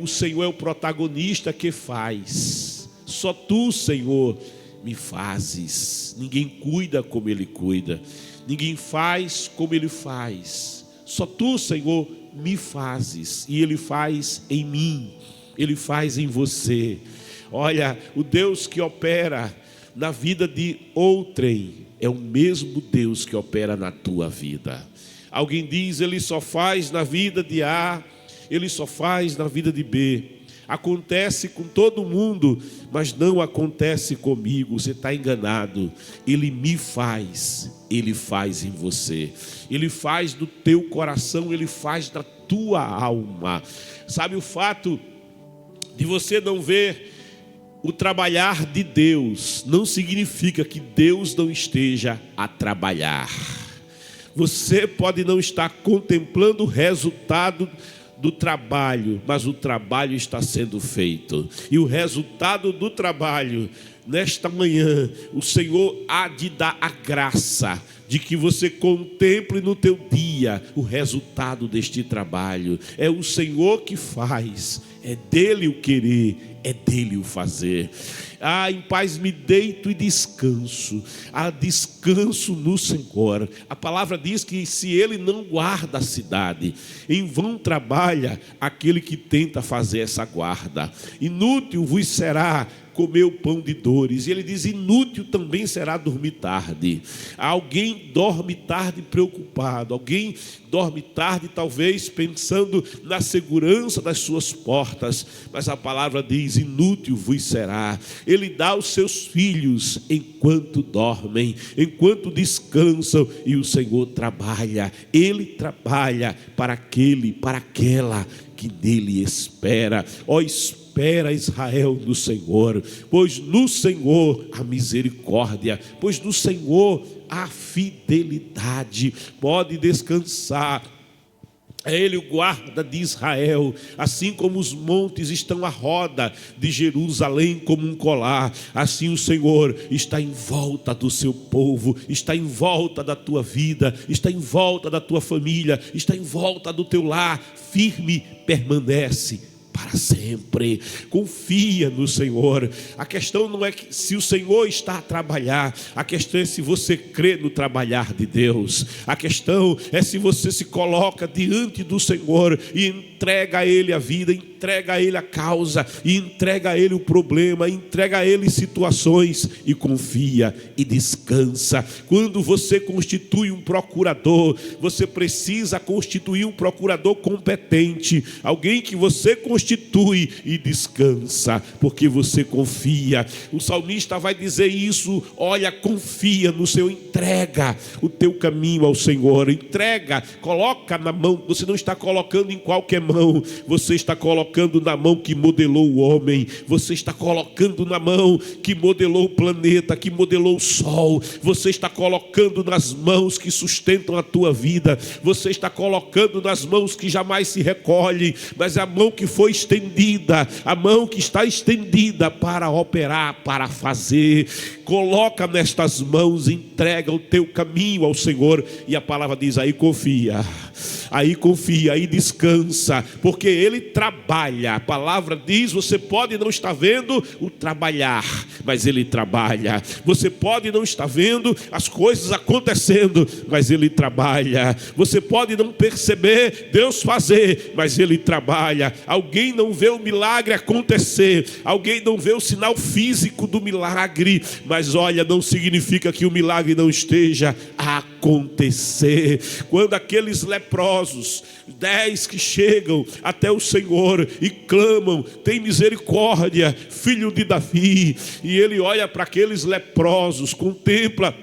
O Senhor é o protagonista que faz. Só tu, Senhor, me fazes. Ninguém cuida como Ele cuida. Ninguém faz como Ele faz. Só tu, Senhor, me fazes. E Ele faz em mim. Ele faz em você. Olha, o Deus que opera na vida de outrem é o mesmo Deus que opera na tua vida. Alguém diz, Ele só faz na vida de A, Ele só faz na vida de B. Acontece com todo mundo, mas não acontece comigo. Você está enganado. Ele me faz, Ele faz em você. Ele faz do teu coração, Ele faz da tua alma. Sabe, o fato de você não ver o trabalhar de Deus não significa que Deus não esteja a trabalhar. Você pode não estar contemplando o resultado do trabalho, mas o trabalho está sendo feito. E o resultado do trabalho, nesta manhã, o Senhor há de dar a graça de que você contemple no teu dia o resultado deste trabalho. É o Senhor que faz, é dele o querer, é dele o fazer. Em paz me deito e descanso. Descanso no Senhor. A palavra diz que se Ele não guarda a cidade, em vão trabalha aquele que tenta fazer essa guarda. Inútil vos será comer o pão de dores. E ele diz, inútil também será dormir tarde. Alguém dorme tarde preocupado. Alguém dorme tarde talvez pensando na segurança das suas portas. Mas a palavra diz, inútil vos será. Ele dá aos seus filhos enquanto dormem, enquanto descansam. E o Senhor trabalha. Ele trabalha para aquele, para aquela que nele espera. Espera Israel no Senhor, pois no Senhor a misericórdia, pois no Senhor a fidelidade. Pode descansar. É Ele o guarda de Israel, assim como os montes estão à roda de Jerusalém como um colar, assim o Senhor está em volta do seu povo, está em volta da tua vida, está em volta da tua família, está em volta do teu lar, firme permanece para sempre. Confia no Senhor. A questão não é que se o Senhor está a trabalhar, a questão é se você crê no trabalhar de Deus. A questão é se você se coloca diante do Senhor e entrega a Ele a vida, entrega a Ele a causa, e entrega a Ele o problema, entrega a Ele situações, e confia e descansa. Quando você constitui um procurador, você precisa constituir um procurador competente, alguém que você constitui e descansa, porque você confia. O salmista vai dizer isso, olha, confia no Senhor, entrega o teu caminho ao Senhor, entrega, coloca na mão. Você não está colocando em qualquer mão, você está colocando na mão que modelou o homem, você está colocando na mão que modelou o planeta, que modelou o sol, você está colocando nas mãos que sustentam a tua vida, você está colocando nas mãos que jamais se recolhe, mas a mão que foi estendida, a mão que está estendida para operar, para fazer. Coloca nestas mãos, entrega o teu caminho ao Senhor, e a palavra diz, aí confia, aí descansa, porque Ele trabalha. A palavra diz, você pode não estar vendo o trabalhar, mas Ele trabalha. Você pode não estar vendo as coisas acontecendo, mas Ele trabalha. Você pode não perceber Deus fazer, mas Ele trabalha. Alguém não vê o milagre acontecer, alguém não vê o sinal físico do milagre, mas olha, não significa que o milagre não esteja a acontecer. Quando aqueles leprosos, 10 que chegam até o Senhor e clamam, tem misericórdia, filho de Davi, e ele olha para aqueles leprosos, contempla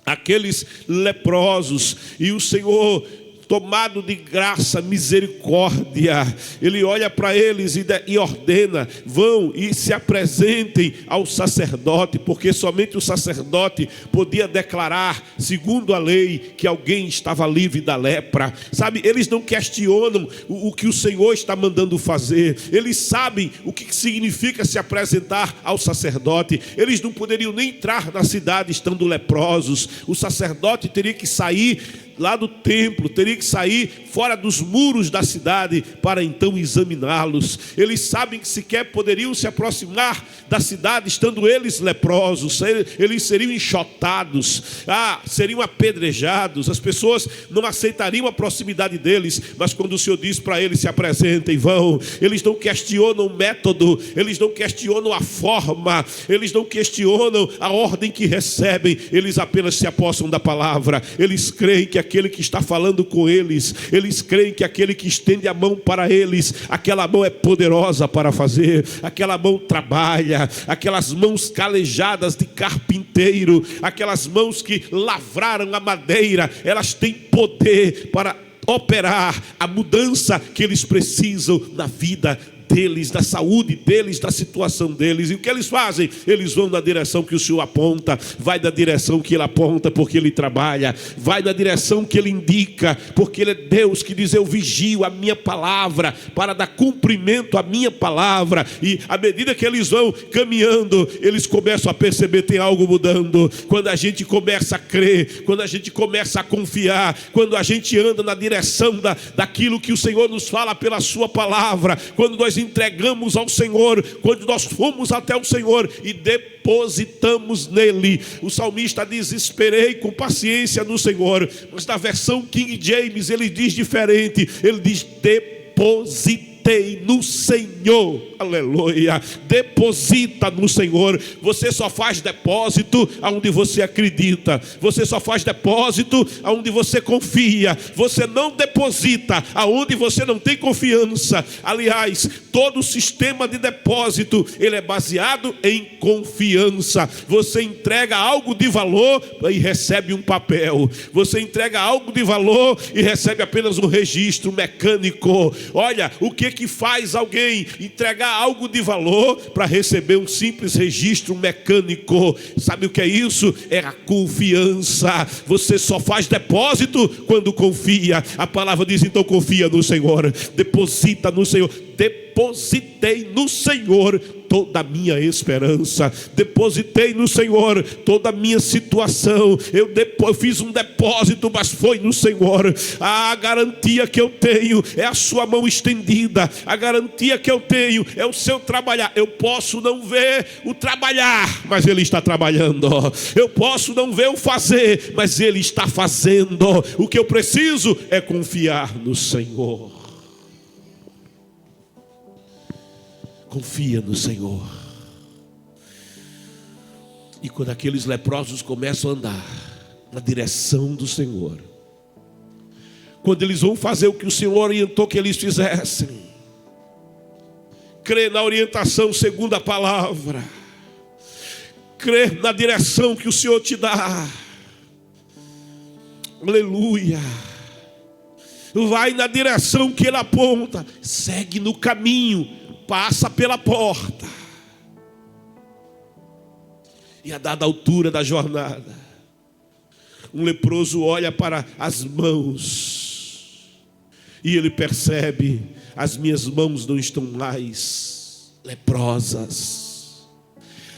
aqueles leprosos, e o Senhor, tomado de graça, misericórdia, Ele olha para eles e ordena, vão e se apresentem ao sacerdote, porque somente o sacerdote podia declarar, segundo a lei, que alguém estava livre da lepra. Sabe, eles não questionam o que o Senhor está mandando fazer, eles sabem o que significa se apresentar ao sacerdote. Eles não poderiam nem entrar na cidade estando leprosos, o sacerdote teria que sair lá do templo, teria que sair fora dos muros da cidade para então examiná-los. Eles sabem que sequer poderiam se aproximar da cidade estando eles leprosos. Eles seriam enxotados, seriam apedrejados. As pessoas não aceitariam a proximidade deles. Mas quando o Senhor diz para eles: se apresentem, vão, eles não questionam o método, eles não questionam a forma, eles não questionam a ordem que recebem. Eles apenas se apossam da palavra. Eles creem que aquele que está falando com eles, eles creem que aquele que estende a mão para eles, aquela mão é poderosa para fazer, aquela mão trabalha, aquelas mãos calejadas de carpinteiro, aquelas mãos que lavraram a madeira, elas têm poder para operar a mudança que eles precisam na vida deles, da saúde deles, da situação deles. E o que eles fazem? Eles vão na direção que o Senhor aponta, vai na direção que Ele aponta, porque Ele trabalha, vai na direção que Ele indica, porque Ele é Deus que diz: eu vigio a minha palavra para dar cumprimento à minha palavra. E à medida que eles vão caminhando, eles começam a perceber: tem algo mudando. Quando a gente começa a crer, quando a gente começa a confiar, quando a gente anda na direção daquilo que o Senhor nos fala pela sua palavra, quando nós entregamos ao Senhor, quando nós fomos até o Senhor e depositamos nele. O salmista diz: esperei com paciência no Senhor. Mas na versão King James ele diz diferente, ele diz: depositei no Senhor. Aleluia. Deposita no Senhor. Você só faz depósito aonde você acredita. Você só faz depósito aonde você confia. Você não deposita aonde você não tem confiança. Aliás, todo o sistema de depósito, ele é baseado em confiança. Você entrega algo de valor e recebe um papel. Você entrega algo de valor e recebe apenas um registro mecânico. Olha, o que faz alguém entregar algo de valor para receber um simples registro mecânico? Sabe o que é isso? É a confiança. Você só faz depósito quando confia. A palavra diz: então confia no Senhor, deposita no Senhor. Depositei no Senhor toda a minha esperança, depositei no Senhor toda a minha situação. Eu fiz um depósito, mas foi no Senhor. A garantia que eu tenho é a sua mão estendida. A garantia que eu tenho é o seu trabalhar. Eu posso não ver o trabalhar, mas Ele está trabalhando. Eu posso não ver o fazer, mas Ele está fazendo. O que eu preciso é confiar no Senhor. Confia no Senhor. E quando aqueles leprosos começam a andar na direção do Senhor, quando eles vão fazer o que o Senhor orientou que eles fizessem, crer na orientação segundo a palavra, crer na direção que o Senhor te dá, aleluia, vai na direção que Ele aponta, segue no caminho, passa pela porta. E a dada altura da jornada, um leproso olha para as mãos e ele percebe: as minhas mãos não estão mais leprosas.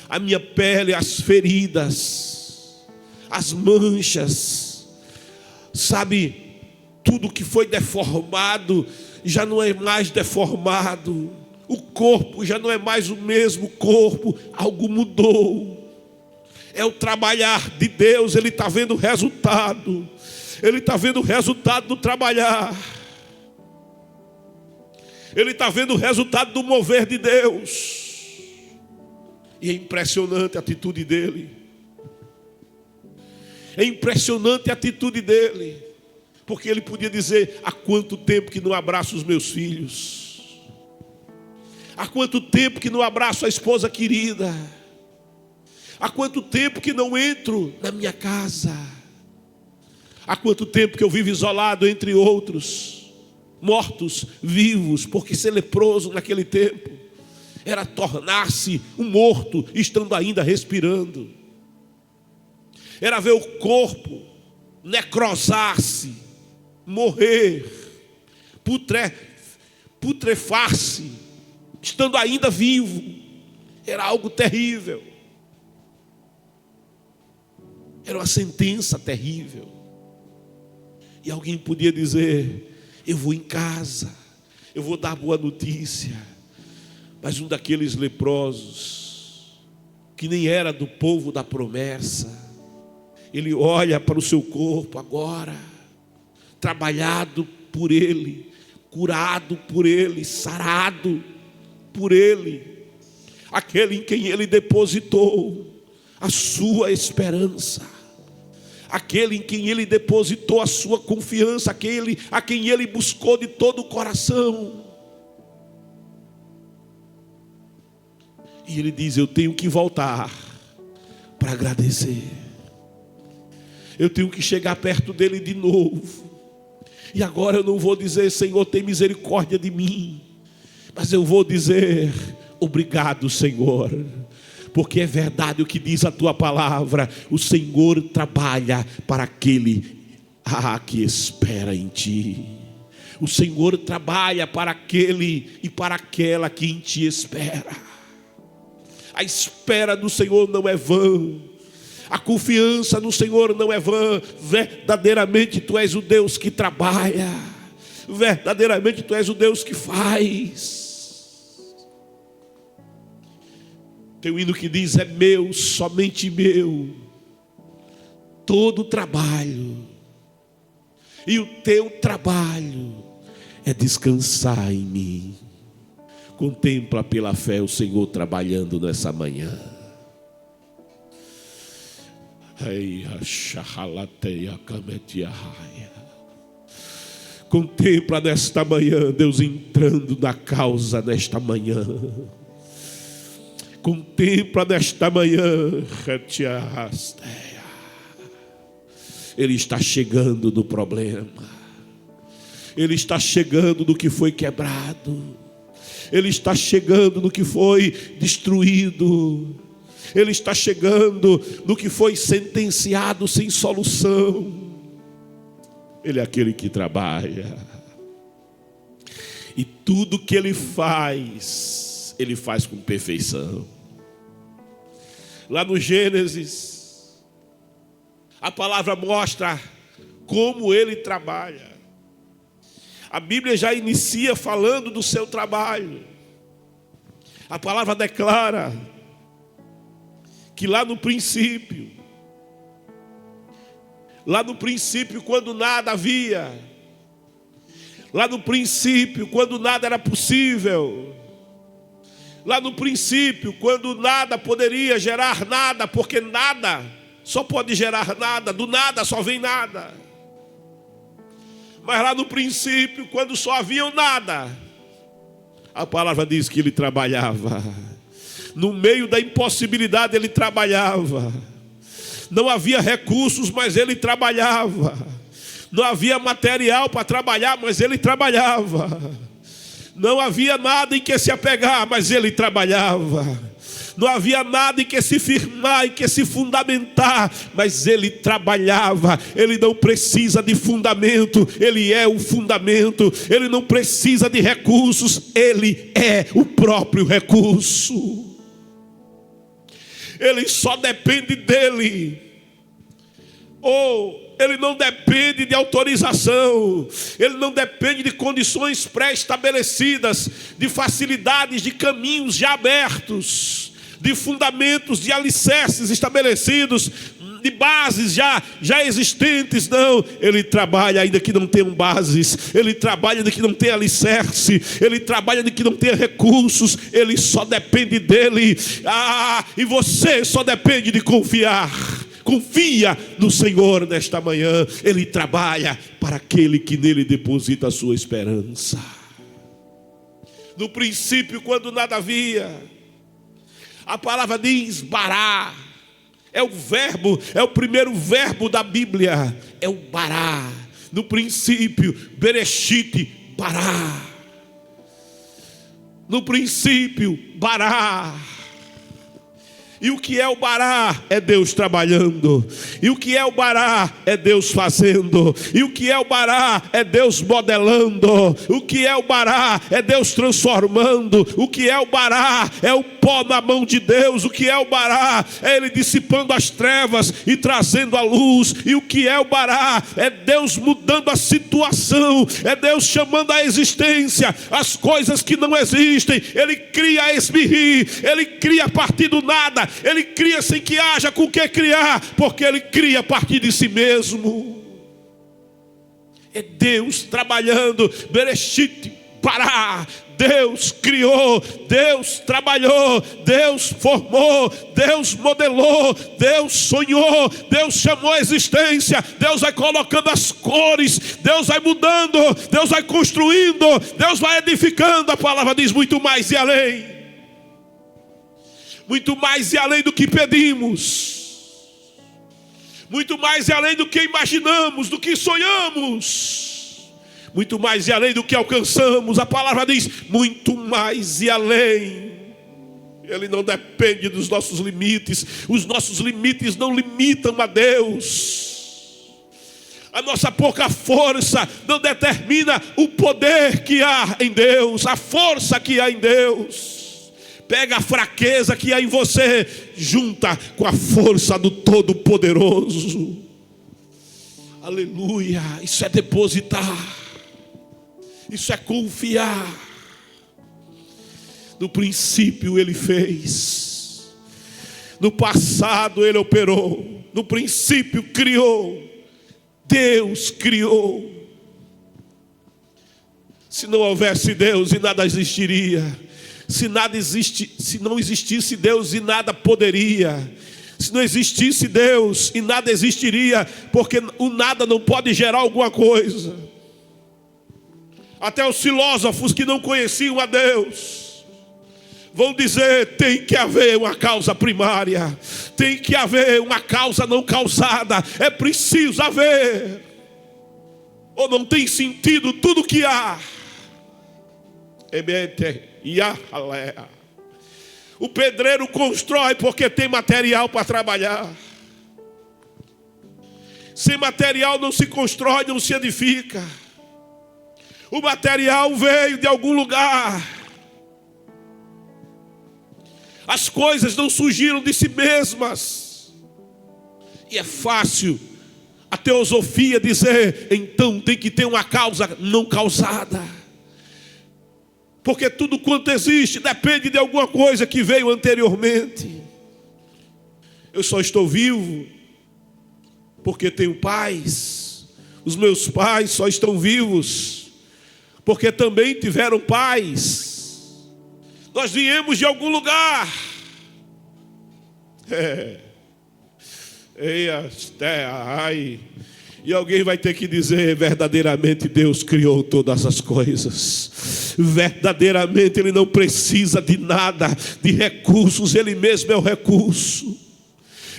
A minha pele, as feridas, as manchas, sabe, tudo que foi deformado já não é mais deformado. O corpo já não é mais o mesmo corpo, algo mudou. É o trabalhar de Deus, Ele está vendo o resultado. Ele está vendo o resultado do trabalhar. Ele está vendo o resultado do mover de Deus. E é impressionante a atitude dele. É impressionante a atitude dele. Porque ele podia dizer: há quanto tempo que não abraço os meus filhos? Há quanto tempo que não abraço a esposa querida? Há quanto tempo que não entro na minha casa? Há quanto tempo que eu vivo isolado entre outros, mortos, vivos? Porque ser leproso naquele tempo era tornar-se um morto, estando ainda respirando. Era ver o corpo necrosar-se, morrer, putrefar-se, estando ainda vivo. Era algo terrível. Era uma sentença terrível. E alguém podia dizer: eu vou em casa, eu vou dar boa notícia. Mas um daqueles leprosos, que nem era do povo da promessa, ele olha para o seu corpo agora, trabalhado por ele, curado por ele, sarado por ele, aquele em quem ele depositou a sua esperança, aquele em quem ele depositou a sua confiança, aquele a quem ele buscou de todo o coração. E ele diz: eu tenho que voltar para agradecer, eu tenho que chegar perto dele de novo. E agora eu não vou dizer: Senhor, tem misericórdia de mim, mas eu vou dizer: obrigado, Senhor, porque é verdade o que diz a tua palavra: o Senhor trabalha para aquele que espera em ti. O Senhor trabalha para aquele e para aquela que em ti espera. A espera do Senhor não é vã, a confiança no Senhor não é vã. Verdadeiramente tu és o Deus que trabalha, verdadeiramente tu és o Deus que faz. Tem um hino que diz: é meu, somente meu, todo o trabalho, e o teu trabalho é descansar em mim. Contempla pela fé o Senhor trabalhando nessa manhã. Contempla nesta manhã Deus entrando na causa nesta manhã. Contempla nesta manhã. Ele está chegando no problema, Ele está chegando no que foi quebrado, Ele está chegando no que foi destruído, Ele está chegando no que foi sentenciado sem solução. Ele é aquele que trabalha, e tudo que Ele faz com perfeição. Lá no Gênesis, a palavra mostra como Ele trabalha. A Bíblia já inicia falando do seu trabalho. A palavra declara que lá no princípio, quando nada havia, lá no princípio, quando nada era possível, lá no princípio, quando nada poderia gerar nada, porque nada só pode gerar nada, do nada só vem nada. Mas lá no princípio, quando só havia nada, a palavra diz que Ele trabalhava. No meio da impossibilidade Ele trabalhava. Não havia recursos, mas Ele trabalhava. Não havia material para trabalhar, mas Ele trabalhava. Não havia nada em que se apegar, mas Ele trabalhava. Não havia nada em que se firmar, em que se fundamentar, mas Ele trabalhava. Ele não precisa de fundamento, Ele é o fundamento. Ele não precisa de recursos, Ele é o próprio recurso. Ele só depende dEle. Ele não depende de autorização, Ele não depende de condições pré-estabelecidas, de facilidades, de caminhos já abertos, de fundamentos, de alicerces estabelecidos, de bases já existentes. Não, Ele trabalha ainda que não tenham bases, Ele trabalha ainda que não tenha alicerce, Ele trabalha ainda que não tenha recursos. Ele só depende dEle. E você só depende de confiar. Confia no Senhor nesta manhã. Ele trabalha para aquele que nele deposita a sua esperança. No princípio, quando nada havia, a palavra diz bará. É o verbo, é o primeiro verbo da Bíblia. É o bará. No princípio, bereshit, bará. No princípio, bará. E o que é o bará? É Deus trabalhando. E o que é o bará? É Deus fazendo. E o que é o bará? É Deus modelando. O que é o bará? É Deus transformando. O que é o bará? É o pó na mão de Deus. O que é o Bará? É Ele dissipando as trevas e trazendo a luz. E o que é o Bará? É Deus mudando a situação, é Deus chamando à existência as coisas que não existem. Ele cria a esmirrir, Ele cria a partir do nada, Ele cria sem que haja com que criar, porque Ele cria a partir de si mesmo. É Deus trabalhando. Bereshit Bará. Deus criou, Deus trabalhou, Deus formou, Deus modelou, Deus sonhou, Deus chamou a existência. Deus vai colocando as cores, Deus vai mudando, Deus vai construindo, Deus vai edificando. A palavra diz muito mais e além. Muito mais e além do que pedimos. Muito mais e além do que imaginamos, do que sonhamos. Muito mais e além do que alcançamos. A palavra diz muito mais e além. Ele não depende dos nossos limites. Os nossos limites não limitam a Deus. A nossa pouca força não determina o poder que há em Deus, a força que há em Deus. Pega a fraqueza que há em você, junta com a força do Todo-Poderoso. Aleluia. Isso é depositar. Isso é confiar. No princípio Ele fez. No passado Ele operou. No princípio criou. Deus criou. Se não houvesse Deus, e nada existiria. Se não existisse Deus, e nada poderia. Se não existisse Deus, e nada existiria, porque o nada não pode gerar alguma coisa. Até os filósofos que não conheciam a Deus vão dizer: tem que haver uma causa primária, tem que haver uma causa não causada, é preciso haver, ou não tem sentido tudo que há. O pedreiro constrói porque tem material para trabalhar. Sem material não se constrói, não se edifica. O material veio de algum lugar. As coisas não surgiram de si mesmas. E é fácil a teosofia dizer: então tem que ter uma causa não causada. Porque tudo quanto existe depende de alguma coisa que veio anteriormente. Eu só estou vivo porque tenho pais. Os meus pais só estão vivos porque também tiveram pais. Nós viemos de algum lugar. E alguém vai ter que dizer: verdadeiramente Deus criou todas as coisas. Verdadeiramente Ele não precisa de nada, de recursos. Ele mesmo é o recurso.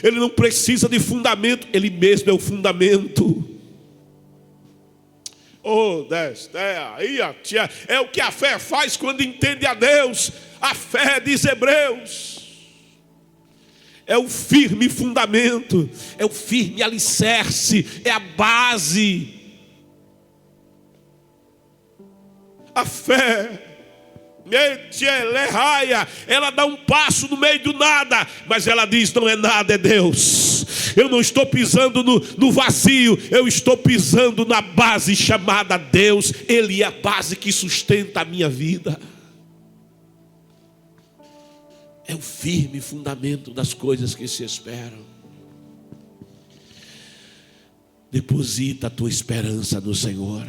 Ele não precisa de fundamento. Ele mesmo é o fundamento. É o que a fé faz quando entende a Deus. A fé, diz Hebreus, é o firme fundamento, é o firme alicerce, é a base. A fé, ela dá um passo no meio do nada, mas ela diz: não é nada, é Deus. Eu não estou pisando no vazio, eu estou pisando na base chamada Deus. Ele é a base que sustenta a minha vida. É o firme fundamento das coisas que se esperam. Deposita a tua esperança no Senhor.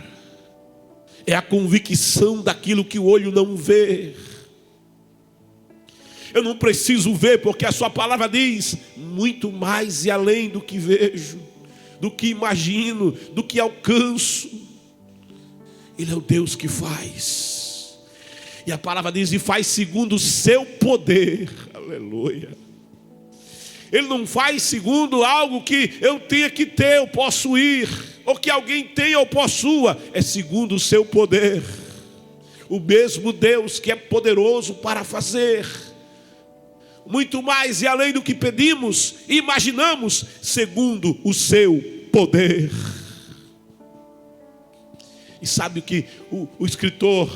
É a convicção daquilo que o olho não vê. Eu não preciso ver, porque a sua palavra diz: muito mais e além do que vejo, do que imagino, do que alcanço. Ele é o Deus que faz. E a palavra diz: e faz segundo o seu poder. Aleluia. Ele não faz segundo algo que eu tenha que ter, eu possuir, ou que alguém tenha ou possua. É segundo o seu poder. O mesmo Deus que é poderoso para fazer muito mais e além do que pedimos e imaginamos, segundo o seu poder. E sabe o que o escritor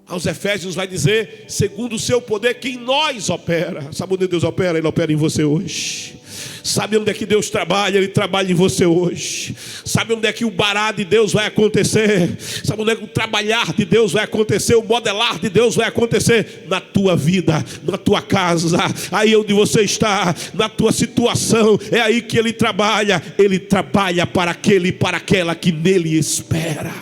Aos Efésios vai dizer, segundo o seu poder, que em nós opera. Sabe onde Deus opera? Ele opera em você hoje. Sabe onde é que Deus trabalha? Ele trabalha em você hoje. Sabe onde é que o bará de Deus vai acontecer? Sabe onde é que o trabalhar de Deus vai acontecer? O modelar de Deus vai acontecer na tua vida, na tua casa, aí onde você está, na tua situação. É aí que Ele trabalha. Ele trabalha para aquele e para aquela que nele espera.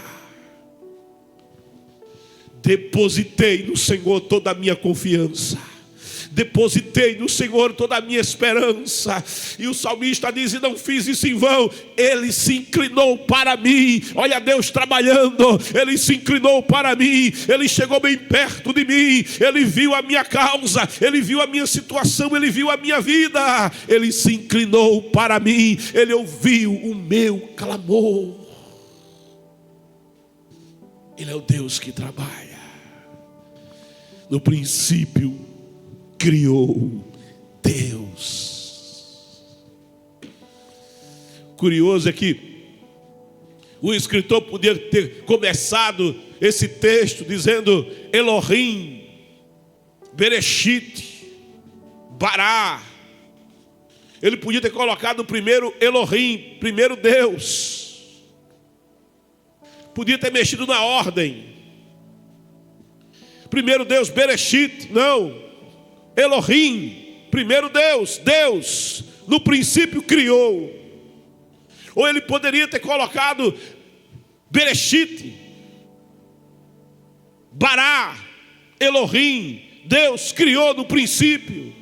Depositei no Senhor toda a minha confiança. Depositei no Senhor toda a minha esperança. E o salmista diz, e não fiz isso em vão. Ele se inclinou para mim. Olha Deus trabalhando. Ele se inclinou para mim. Ele chegou bem perto de mim. Ele viu a minha causa. Ele viu a minha situação. Ele viu a minha vida. Ele se inclinou para mim. Ele ouviu o meu clamor. Ele é o Deus que trabalha. No princípio criou Deus. Curioso é que o escritor podia ter começado esse texto dizendo Elohim, Bereshit, Bará. Ele podia ter colocado primeiro Elohim, primeiro Deus. Podia ter mexido na ordem. Primeiro Deus, Bereshit, não. Elohim, primeiro Deus, Deus, no princípio criou. Ou ele poderia ter colocado Bereshit, Bará, Elohim, Deus criou no princípio.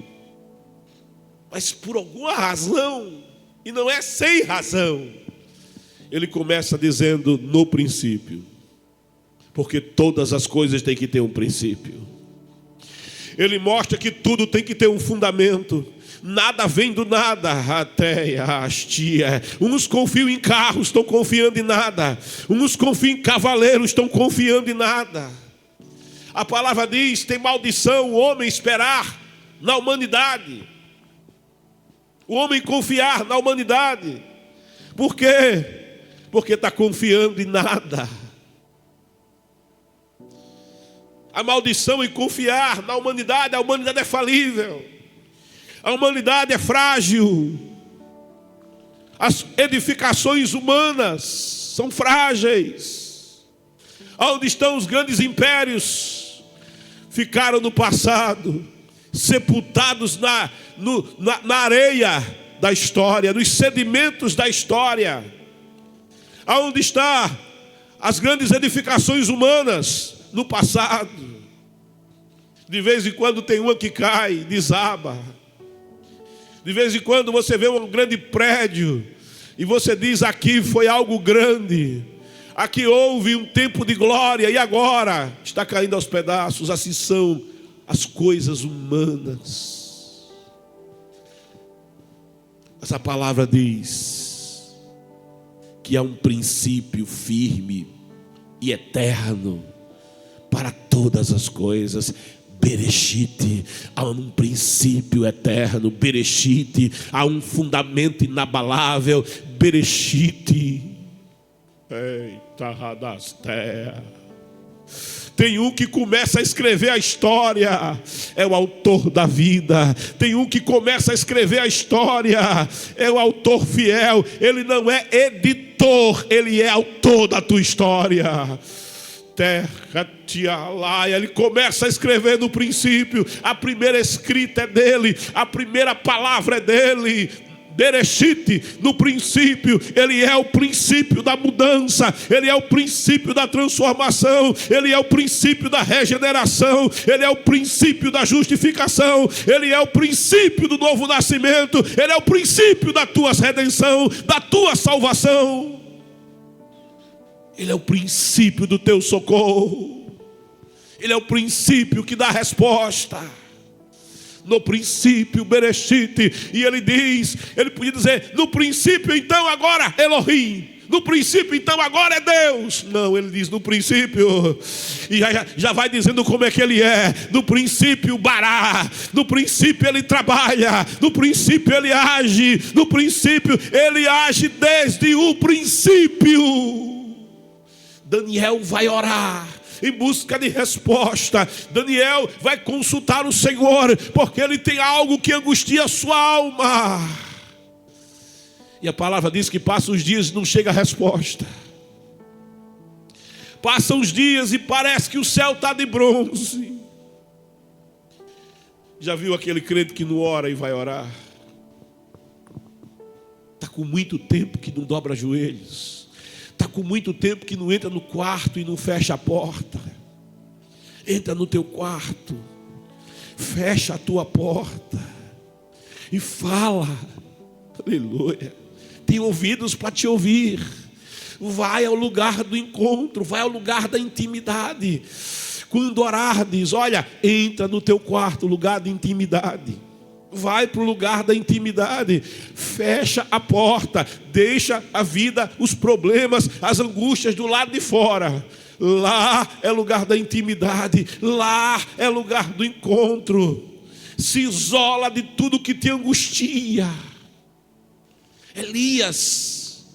Mas por alguma razão, e não é sem razão, ele começa dizendo no princípio. Porque todas as coisas têm que ter um princípio. Ele mostra que tudo tem que ter um fundamento. Nada vem do nada. Até a hastia. Uns confiam em carros, estão confiando em nada. Uns confiam em cavaleiros, estão confiando em nada. A palavra diz, tem maldição o homem esperar na humanidade. O homem confiar na humanidade. Por quê? Porque está confiando em nada. A maldição em confiar na humanidade. A humanidade é falível. A humanidade é frágil. As edificações humanas são frágeis. Onde estão os grandes impérios? Ficaram no passado, sepultados na areia da história, nos sedimentos da história. Aonde estão as grandes edificações humanas? No passado. De vez em quando tem uma que cai, desaba. De vez em quando você vê um grande prédio e você diz, aqui foi algo grande, aqui houve um tempo de glória, e agora está caindo aos pedaços. Assim são as coisas humanas. Essa palavra diz que há um princípio firme e eterno para todas as coisas. Bereshit, há um princípio eterno. Bereshit, há um fundamento inabalável. Bereshit. Eita, radastea. Tem um que começa a escrever a história, é o autor da vida. Tem um que começa a escrever a história, é o autor fiel. Ele não é editor, ele é autor da tua história. Terra te alaia. Ele começa a escrever no princípio. A primeira escrita é dele, a primeira palavra é dele. Bereshit, no princípio. Ele é o princípio da mudança, ele é o princípio da transformação, ele é o princípio da regeneração, ele é o princípio da justificação, ele é o princípio do novo nascimento, ele é o princípio da tua redenção, da tua salvação. Ele é o princípio do teu socorro. Ele é o princípio que dá resposta. No princípio, Bereshit. E ele diz, ele podia dizer, no princípio então agora Elohim. No princípio então agora é Deus. Não, ele diz no princípio. E já vai dizendo como é que ele é. No princípio Bará. No princípio ele trabalha. No princípio ele age. No princípio ele age desde o princípio. Daniel vai orar. em busca de resposta. Daniel vai consultar o Senhor, porque ele tem algo que angustia a sua alma. E a palavra diz que passa os dias e não chega a resposta. Passam os dias e parece que o céu está de bronze. Já viu aquele crente que não ora e vai orar? Está com muito tempo que não dobra joelhos. Está com muito tempo que não entra no quarto e não fecha a porta. Entra no teu quarto, fecha a tua porta e fala. Aleluia. Tem ouvidos para te ouvir. Vai ao lugar do encontro, vai ao lugar da intimidade. Quando orardes, olha, entra no teu quarto, lugar de intimidade. Vai para o lugar da intimidade, fecha a porta, deixa a vida, os problemas, as angústias do lado de fora. Lá é lugar da intimidade, lá é lugar do encontro. Se isola de tudo que te angustia. Elias,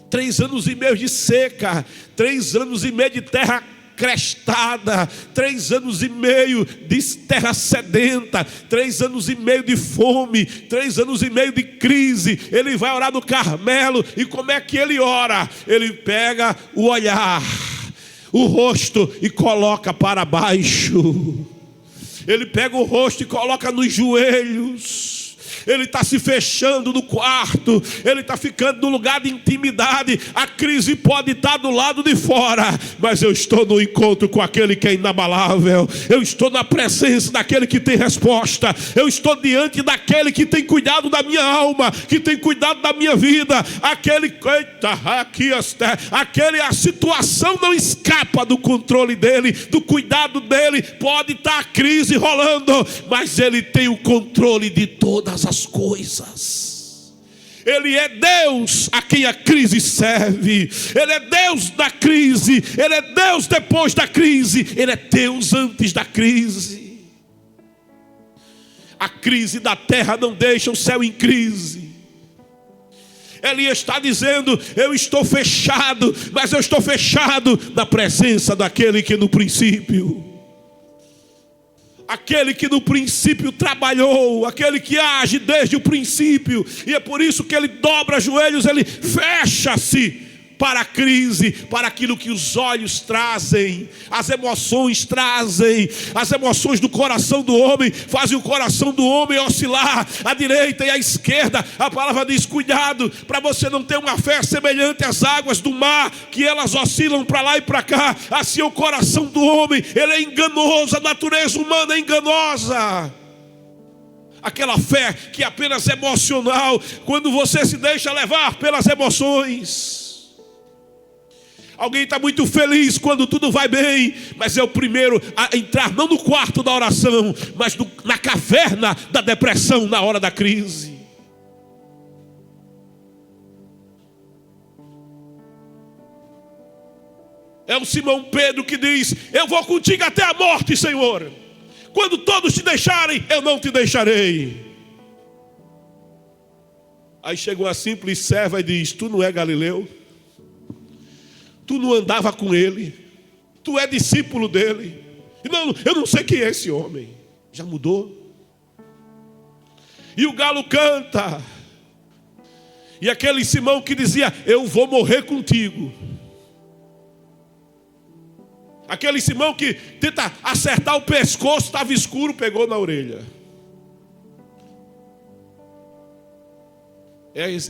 3 anos e meio de seca, 3 anos e meio de terra crestada, 3 anos e meio de terra sedenta, 3 anos e meio de fome, 3 anos e meio de crise. Ele vai orar no Carmelo. E como é que ele ora? Ele pega o olhar, o rosto, e coloca para baixo. Ele pega o rosto e coloca nos joelhos. Ele está se fechando no quarto, ele está ficando no lugar de intimidade. A crise pode estar do lado de fora, mas eu estou no encontro com aquele que é inabalável. Eu estou na presença daquele que tem resposta. Eu estou diante daquele que tem cuidado da minha alma, que tem cuidado da minha vida. A situação não escapa do controle dele, do cuidado dele. Pode estar a crise rolando, mas ele tem o controle de todas as coisas. Ele é Deus a quem a crise serve. Ele é Deus da crise. Ele é Deus depois da crise. Ele é Deus antes da crise. A crise da terra não deixa o céu em crise. Ele está dizendo: eu estou fechado, mas eu estou fechado na presença daquele que no princípio, aquele que no princípio trabalhou, aquele que age desde o princípio. E é por isso que ele dobra joelhos, ele fecha-se para a crise, para aquilo que os olhos trazem, as emoções trazem. As emoções do coração do homem fazem o coração do homem oscilar à direita e à esquerda. A palavra diz: cuidado para você não ter uma fé semelhante às águas do mar, que elas oscilam para lá e para cá. Assim é o coração do homem, ele é enganoso, a natureza humana é enganosa. Aquela fé que é apenas emocional, quando você se deixa levar pelas emoções. Alguém está muito feliz quando tudo vai bem, mas é o primeiro a entrar não no quarto da oração, mas na caverna da depressão na hora da crise. É o Simão Pedro que diz: eu vou contigo até a morte, Senhor. Quando todos te deixarem, eu não te deixarei. Aí chega uma simples serva e diz: tu não é Galileu? Tu não andava com ele? Tu é discípulo dele? Não, eu não sei quem é esse homem. Já mudou? E o galo canta. E aquele Simão que dizia: eu vou morrer contigo. Aquele Simão que tenta acertar o pescoço, estava escuro, pegou na orelha.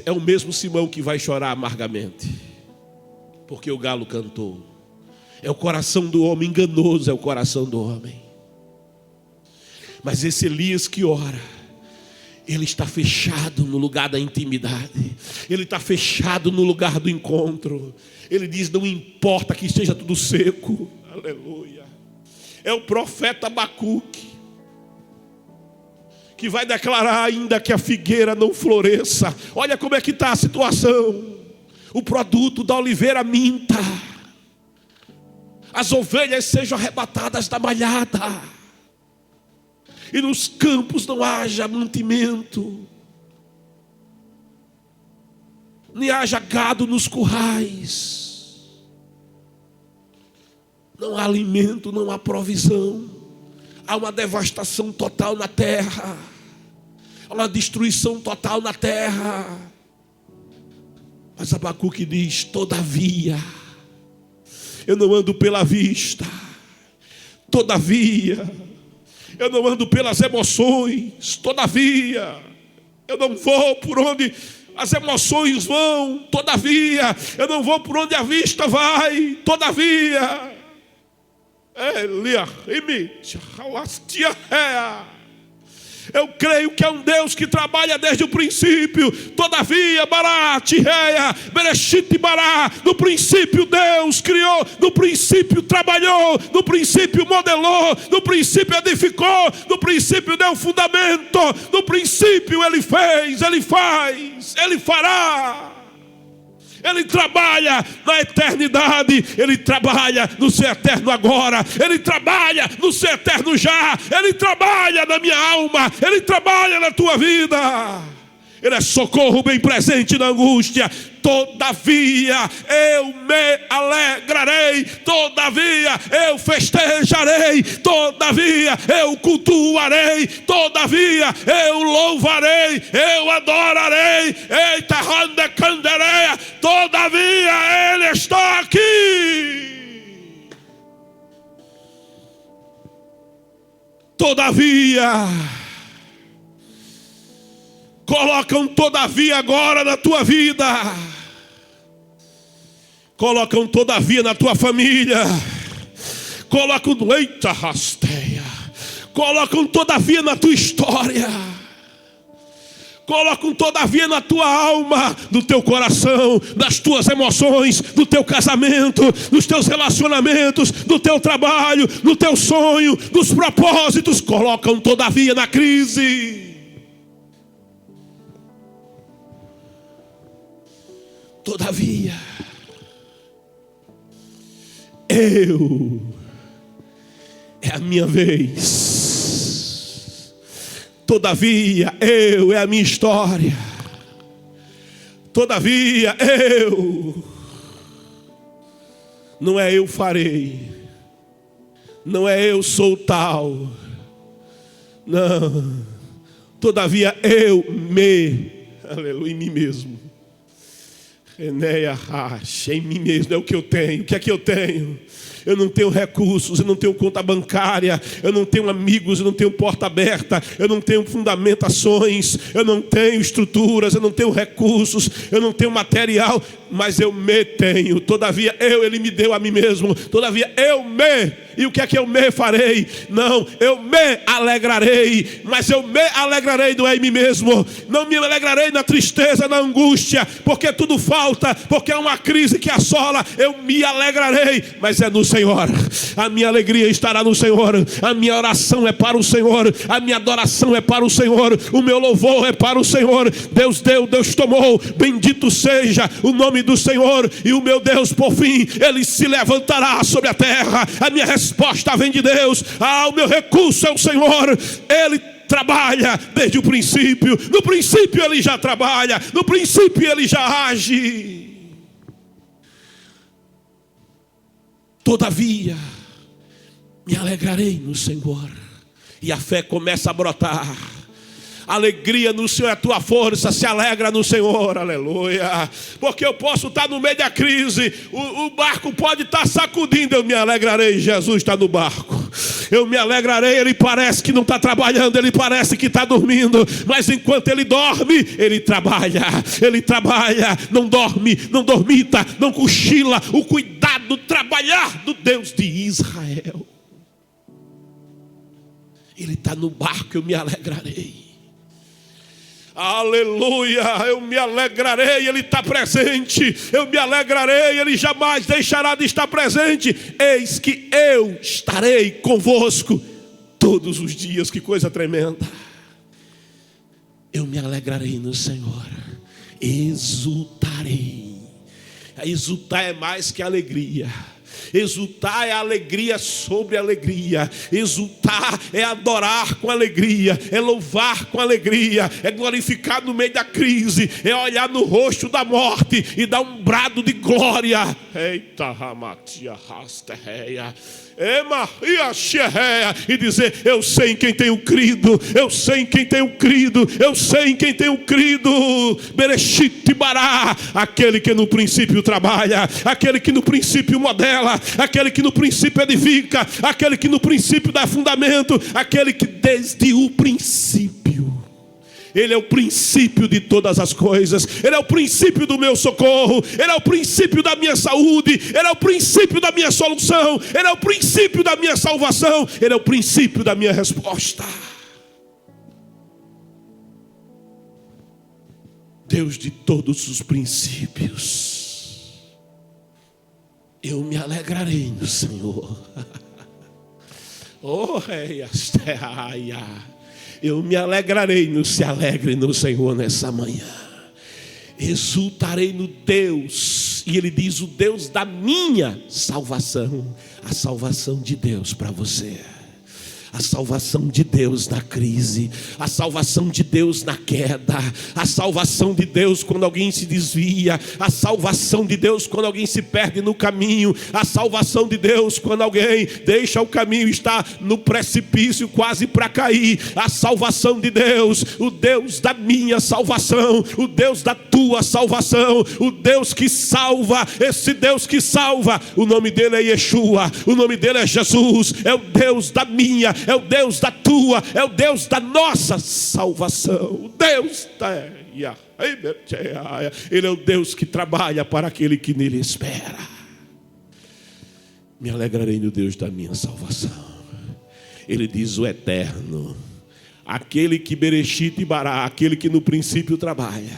É o mesmo Simão que vai chorar amargamente, porque o galo cantou. É o coração do homem enganoso, é o coração do homem. Mas esse Elias que ora, ele está fechado no lugar da intimidade. Ele está fechado no lugar do encontro. Ele diz: não importa que esteja tudo seco. Aleluia. É o profeta Abacuque que vai declarar: ainda que a figueira não floresça. Olha como é que está a situação. O produto da oliveira minta, as ovelhas sejam arrebatadas da malhada, e nos campos não haja mantimento, nem haja gado nos currais. não há alimento, não há provisão. Há uma devastação total na terra. Há uma destruição total na terra. Mas Abacuque diz: todavia, eu não ando pela vista. Todavia, eu não ando pelas emoções. Todavia, eu não vou por onde as emoções vão. Todavia, eu não vou por onde a vista vai. Todavia, eu creio que é um Deus que trabalha desde o princípio. Todavia, no princípio Deus criou, no princípio trabalhou, no princípio modelou, no princípio edificou, no princípio deu fundamento, no princípio Ele fez, Ele faz, Ele fará. Ele trabalha na eternidade, Ele trabalha no seu eterno agora, Ele trabalha no seu eterno já, Ele trabalha na minha alma, Ele trabalha na tua vida. Ele é socorro bem presente na angústia. Todavia eu me alegrarei, todavia eu festejarei, todavia eu cultuarei, todavia eu louvarei, eu adorarei. Eita, randa candereia, todavia Ele está aqui. Todavia, colocam todavia agora na tua vida. Colocam todavia na tua família. Colocam, eita rasteia. Colocam todavia na tua história. Colocam todavia na tua alma, no teu coração, nas tuas emoções, no teu casamento, nos teus relacionamentos, no teu trabalho, no teu sonho, nos propósitos. Colocam todavia na crise. Todavia, é a minha vez. Todavia, é a minha história. Todavia, não é eu farei, não é eu sou tal, não. Todavia, aleluia, em mim mesmo. Enéia racha, em mim mesmo é o que eu tenho. O que é que eu tenho? Eu não tenho recursos, eu não tenho conta bancária, eu não tenho amigos, eu não tenho porta aberta, eu não tenho fundamentações, eu não tenho estruturas, eu não tenho recursos, eu não tenho material, mas eu me tenho. Todavia Ele me deu a mim mesmo. Todavia e o que é que eu me farei? Não, eu me alegrarei, mas eu me alegrarei não é em mim mesmo. Não me alegrarei na tristeza, na angústia, porque tudo falta, porque é uma crise que assola. Eu me alegrarei, mas é no Senhor. A minha alegria estará no Senhor. A minha oração é para o Senhor. A minha adoração é para o Senhor. O meu louvor é para o Senhor. Deus deu, Deus tomou. Bendito seja o nome do Senhor. E o meu Deus, por fim, Ele se levantará sobre a terra. A minha resposta vem de Deus. O meu recurso é o Senhor. Ele trabalha desde o princípio. No princípio Ele já trabalha. No princípio Ele já age. Todavia, me alegrarei no Senhor. E a fé começa a brotar. Alegria no Senhor é a tua força. Se alegra no Senhor, aleluia. Porque eu posso estar no meio da crise, o barco pode estar sacudindo. Eu me alegrarei, Jesus está no barco. Eu me alegrarei, Ele parece que não está trabalhando, Ele parece que está dormindo, mas enquanto Ele dorme, Ele trabalha. Ele trabalha, não dorme, não dormita, não cochila. O cuidado, trabalhar do Deus de Israel. Ele está no barco, eu me alegrarei. Aleluia, eu me alegrarei, Ele está presente. Eu me alegrarei, Ele jamais deixará de estar presente. Eis que eu estarei convosco todos os dias. Que coisa tremenda. Eu me alegrarei no Senhor. Exultarei. Exultar é mais que alegria. Exultar é alegria sobre alegria. Exultar é adorar com alegria, é louvar com alegria, é glorificar no meio da crise, é olhar no rosto da morte e dar um brado de glória. Eita, ramatia rasterreia. E dizer: eu sei em quem tenho crido, eu sei em quem tenho crido, eu sei em quem tenho crido. Bereshit Bará, aquele que no princípio trabalha, aquele que no princípio modela, aquele que no princípio edifica, aquele que no princípio dá fundamento, aquele que desde o princípio, Ele é o princípio de todas as coisas. Ele é o princípio do meu socorro. Ele é o princípio da minha saúde. Ele é o princípio da minha solução. Ele é o princípio da minha salvação. Ele é o princípio da minha resposta. Deus de todos os princípios. Eu me alegrarei no Senhor. Oh, rei, eu me alegrarei, se alegre no Senhor nessa manhã. Exultarei no Deus. E Ele diz: o Deus da minha salvação. A salvação de Deus para você. A salvação de Deus na crise, a salvação de Deus na queda, a salvação de Deus quando alguém se desvia, a salvação de Deus quando alguém se perde no caminho, a salvação de Deus quando alguém deixa o caminho e está no precipício quase para cair. A salvação de Deus, o Deus da minha salvação, o Deus da tua salvação, o Deus que salva, esse Deus que salva, o nome dele é Yeshua, o nome dele é Jesus, é o Deus da minha, é o Deus da tua, é o Deus da nossa salvação. O Deus da... Ele é o Deus que trabalha para aquele que nele espera. Me alegrarei no Deus da minha salvação. Ele diz: o eterno, aquele que Bereshit Bará, aquele que no princípio trabalha,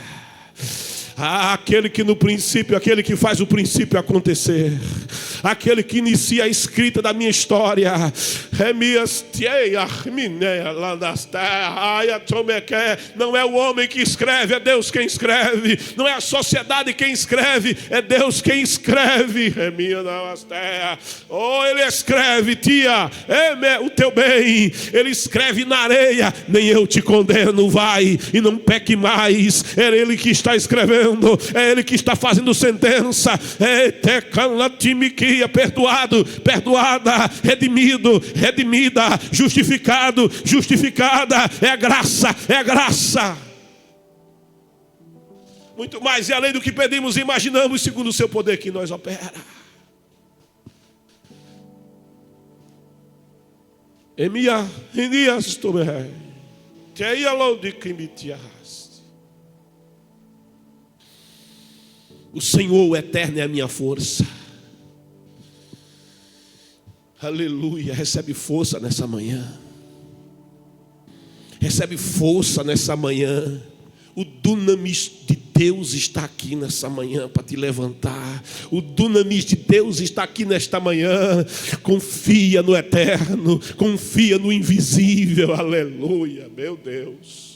aquele que no princípio, aquele que faz o princípio acontecer, aquele que inicia a escrita da minha história. Não é o homem que escreve, é Deus quem escreve. Não é a sociedade quem escreve, é Deus quem escreve. Oh, Ele escreve, tia, o teu bem. Ele escreve na areia: nem eu te condeno, vai e não peque mais. É Ele que está escrevendo, é Ele que está fazendo sentença. Perdoado, perdoada, redimido, redimida, justificado, justificada. É a graça, é a graça. Muito mais e além do que pedimos e imaginamos, segundo o seu poder que nós opera. O Senhor, o eterno, é a minha força. Aleluia. Recebe força nessa manhã. Recebe força nessa manhã. O dunamis de Deus está aqui nessa manhã para te levantar. O dunamis de Deus está aqui nesta manhã. Confia no eterno, confia no invisível. Aleluia, meu Deus.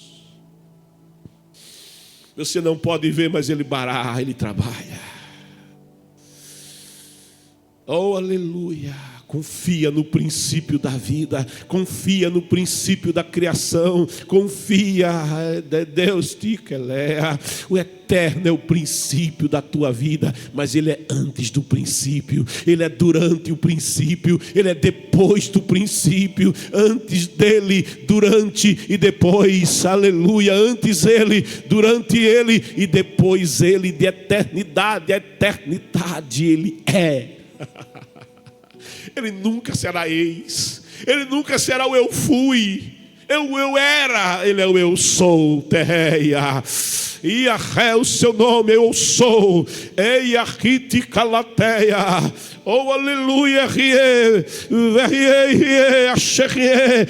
Você não pode ver, mas Ele bará, Ele trabalha. Oh, aleluia. Confia no princípio da vida, confia no princípio da criação, confia, Deus te quelea. O eterno é o princípio da tua vida, mas Ele é antes do princípio, Ele é durante o princípio, Ele é depois do princípio, antes dele, durante e depois, aleluia, antes Ele, durante Ele e depois Ele, de eternidade a eternidade Ele é. Ele nunca será ex. Ele nunca será o eu fui. Eu era. Ele é o eu sou. Terreia. E é o seu nome, eu sou. Ei, Arquite Calateia. Oh, aleluia.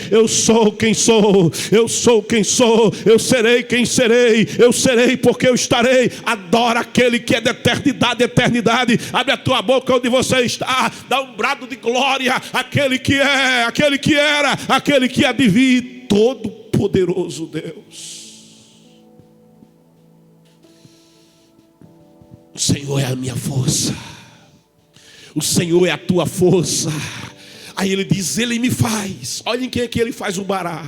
Eu sou quem sou. Eu sou quem sou. Eu serei quem serei. Eu serei porque eu estarei. Adora aquele que é de eternidade, eternidade. Abre a tua boca onde você está. Dá um brado de glória. Aquele que é, aquele que era, aquele que há de vir. Todo poderoso Deus. O Senhor é a minha força. O Senhor é a tua força. Aí ele diz, ele me faz. Olhem quem é que ele faz o Bará.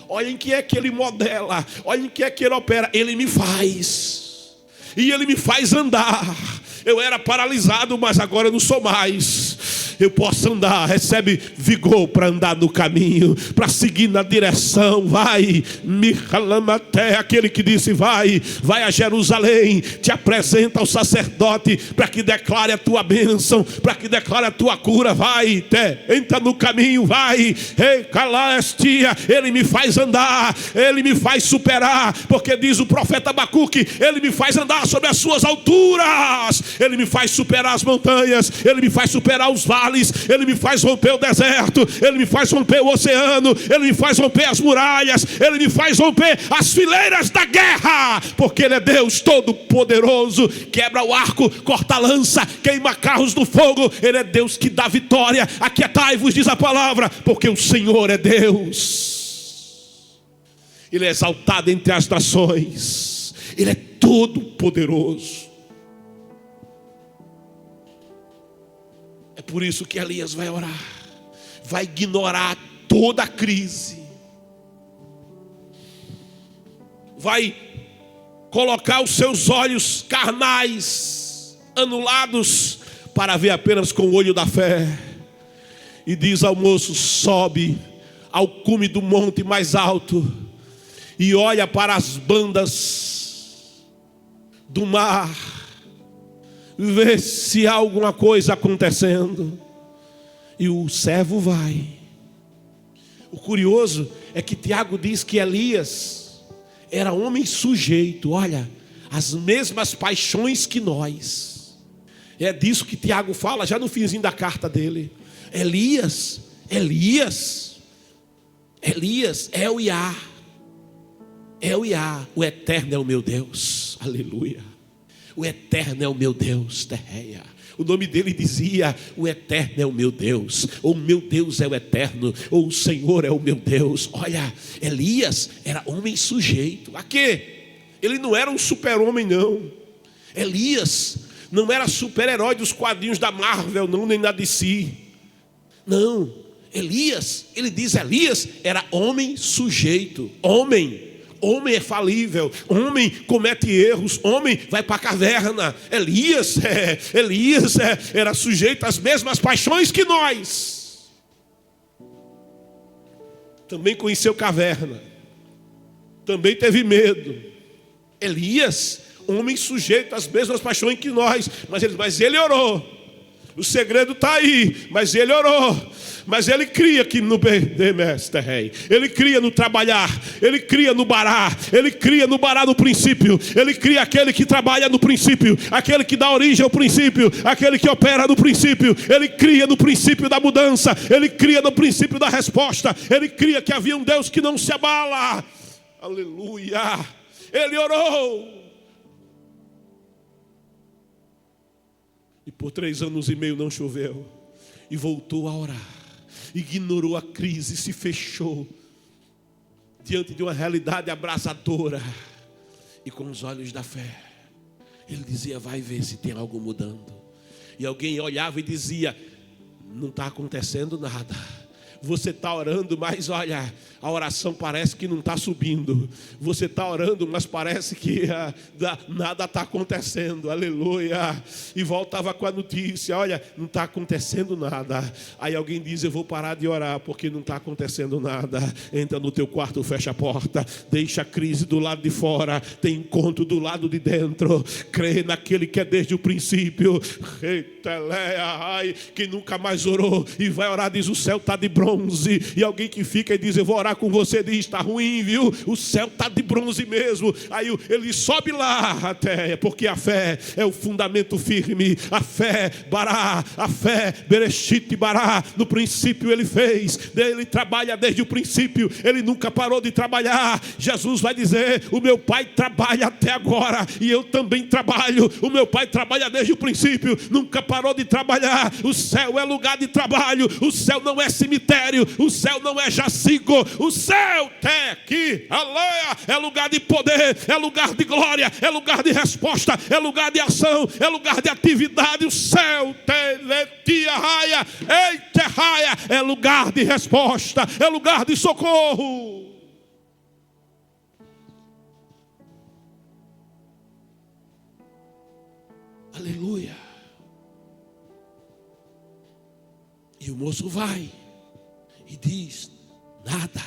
Olhem quem é que ele modela. Olhem quem é que ele opera. Ele me faz. E ele me faz andar. Eu era paralisado, mas agora eu não sou mais. Eu posso andar. Recebe vigor para andar no caminho, para seguir na direção. Vai, Micalamate, aquele que disse vai a Jerusalém, te apresenta ao sacerdote para que declare a tua bênção, para que declare a tua cura. Vai, entra no caminho, vai. Ele me faz andar, ele me faz superar, porque diz o profeta Abacuque, ele me faz andar sobre as suas alturas, ele me faz superar as montanhas, ele me faz superar os vales, ele me faz romper o deserto, ele me faz romper o oceano, ele me faz romper as muralhas, ele me faz romper as fileiras da guerra, porque ele é Deus todo poderoso, quebra o arco, corta a lança, queima carros no fogo. Ele é Deus que dá vitória. Aquietai-vos, diz a palavra, porque o Senhor é Deus. Ele é exaltado entre as nações, ele é todo poderoso. É por isso que Elias vai orar, vai ignorar toda a crise, vai colocar os seus olhos carnais anulados para ver apenas com o olho da fé. E diz ao moço, sobe ao cume do monte mais alto e olha para as bandas do mar, vê se há alguma coisa acontecendo. E o servo vai. O curioso é que Tiago diz que Elias era homem sujeito, olha, às mesmas paixões que nós. É disso que Tiago fala já no finzinho da carta dele. Elias, El-Iá, o eterno é o meu Deus, aleluia. O eterno é o meu Deus, terreia. O nome dele dizia, o eterno é o meu Deus, ou o meu Deus é o eterno, ou o Senhor é o meu Deus. Olha, Elias era homem sujeito. A quê? Ele não era um super-homem, não. Elias não era super-herói dos quadrinhos da Marvel, não, nem da DC. Não, Elias, ele diz, Elias era homem sujeito. Homem é falível, homem comete erros, homem vai para a caverna. Elias era sujeito às mesmas paixões que nós. Também conheceu caverna, também teve medo. Elias, homem sujeito às mesmas paixões que nós, mas ele orou. O segredo está aí, mas ele orou. Mas ele cria que no rei. Ele cria no trabalhar, ele cria no Bará, ele cria no Bará no princípio, ele cria aquele que trabalha no princípio, aquele que dá origem ao princípio, aquele que opera no princípio. Ele cria no princípio da mudança, ele cria no princípio da resposta, ele cria que havia um Deus que não se abala. Aleluia. Ele orou. E por 3 anos e meio não choveu. E voltou a orar. Ignorou a crise, se fechou diante de uma realidade abrasadora. E com os olhos da fé, ele dizia, vai ver se tem algo mudando. E alguém olhava e dizia, não está acontecendo nada. Você está orando, mas olha, a oração parece que não está subindo. Você está orando, mas parece que nada está acontecendo. Aleluia. E voltava com a notícia, olha, não está acontecendo nada. Aí alguém diz, eu vou parar de orar porque não está acontecendo nada. Entra no teu quarto, fecha a porta, deixa a crise do lado de fora, tem encontro do lado de dentro. Crê naquele que é desde o princípio. Que nunca mais orou e vai orar, diz, o céu está de bronze. E alguém que fica e diz, eu vou orar com você, diz, está ruim, viu? O céu está de bronze mesmo. Aí ele sobe lá até, porque a fé é o fundamento firme. A fé, Bará, a fé, Bereshit Bará, no princípio ele fez. Ele trabalha desde o princípio, ele nunca parou de trabalhar. Jesus vai dizer, o meu pai trabalha até agora e eu também trabalho. O meu pai trabalha desde o princípio, nunca parou de trabalhar. O céu é lugar de trabalho, o céu não é cemitério. cemitério, o céu não é jazigo, o céu aqui, aleluia, é lugar de poder, é lugar de glória, é lugar de resposta, é lugar de ação, é lugar de atividade. O céu é lugar de resposta, é lugar de socorro. Aleluia. E o moço vai e diz: nada.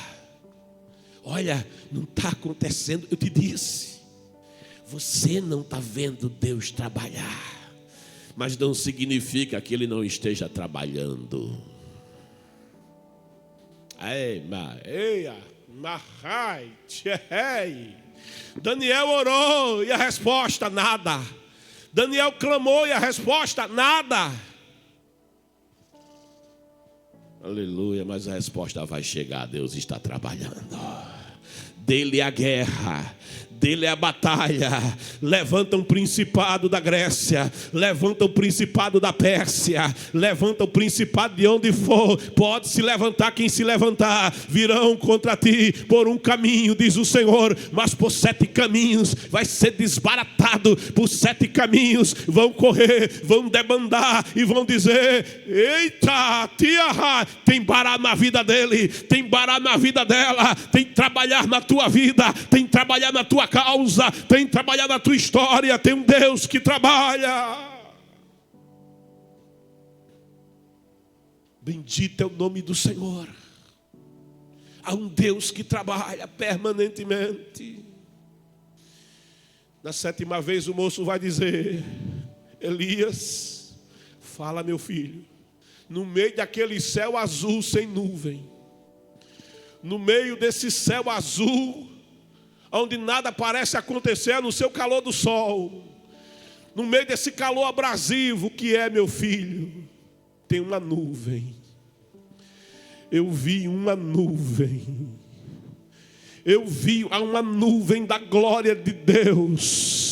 Olha, não está acontecendo. Eu te disse, você não está vendo Deus trabalhar, mas não significa que Ele não esteja trabalhando. Daniel orou e a resposta nada. Daniel clamou e a resposta nada. Aleluia, mas a resposta vai chegar. Deus está trabalhando. Dele é a guerra, dele é a batalha. Levanta um principado da Grécia, levanta um principado da Pérsia, levanta um principado de onde for. Pode se levantar quem se levantar. Virão contra ti por um caminho, diz o Senhor, mas por 7 caminhos vai ser desbaratado. Por 7 caminhos vão correr, vão debandar e vão dizer: eita, tia, tem bará na vida dele, tem bará na vida dela, tem trabalhar na tua vida, tem trabalhar na tua causa, tem trabalhar na tua história. Tem um Deus que trabalha. Bendito é o nome do Senhor. Há um Deus que trabalha permanentemente. Na 7ª vez o moço vai dizer: Elias, fala, meu filho. No meio daquele céu azul sem nuvem, no meio desse céu azul, onde nada parece acontecer a não ser o calor do sol, no meio desse calor abrasivo que é, meu filho, tem uma nuvem. Eu vi uma nuvem. Eu vi uma nuvem da glória de Deus.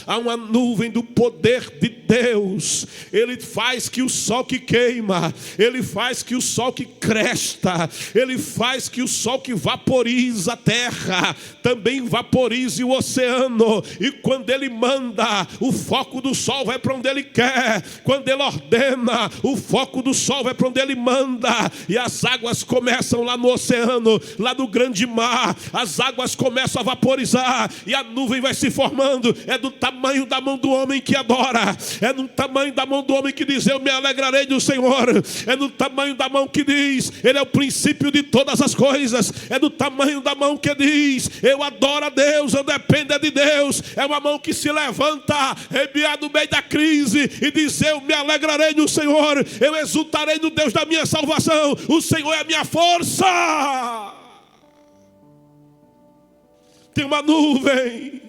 Há uma nuvem do poder de Deus. Ele faz que o sol que queima, Ele faz que o sol que cresta, Ele faz que o sol que vaporiza a terra também vaporize o oceano. E quando Ele manda, o foco do sol vai para onde Ele quer. Quando Ele ordena, o foco do sol vai para onde Ele manda. E as águas começam lá no oceano, lá no grande mar. As águas começam a vaporizar e a nuvem vai se formando. É do tamanho da mão do homem que adora, é no tamanho da mão do homem que diz: eu me alegrarei do Senhor. É no tamanho da mão que diz: Ele é o princípio de todas as coisas. É do tamanho da mão que diz: eu adoro a Deus, eu dependo de Deus. É uma mão que se levanta no meio da crise e diz: eu me alegrarei no Senhor, eu exultarei no Deus da minha salvação. O Senhor é a minha força. Tem uma nuvem.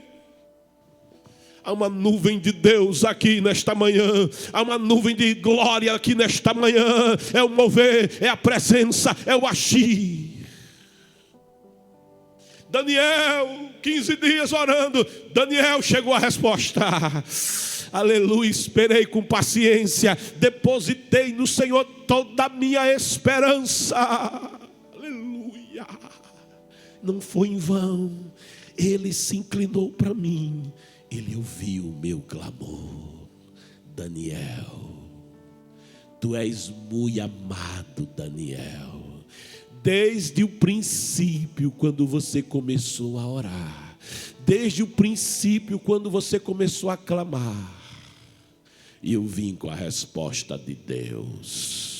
Há uma nuvem de Deus aqui nesta manhã. Há uma nuvem de glória aqui nesta manhã. É o mover, é a presença, é o agir. Daniel, 15 dias orando. Daniel, chegou a resposta. Aleluia, esperei com paciência. Depositei no Senhor toda a minha esperança. Aleluia. Não foi em vão. Ele se inclinou para mim. Ele ouviu o meu clamor. Daniel, tu és muito amado, Daniel. Desde o princípio, quando você começou a orar, desde o princípio, quando você começou a clamar, eu vim com a resposta de Deus.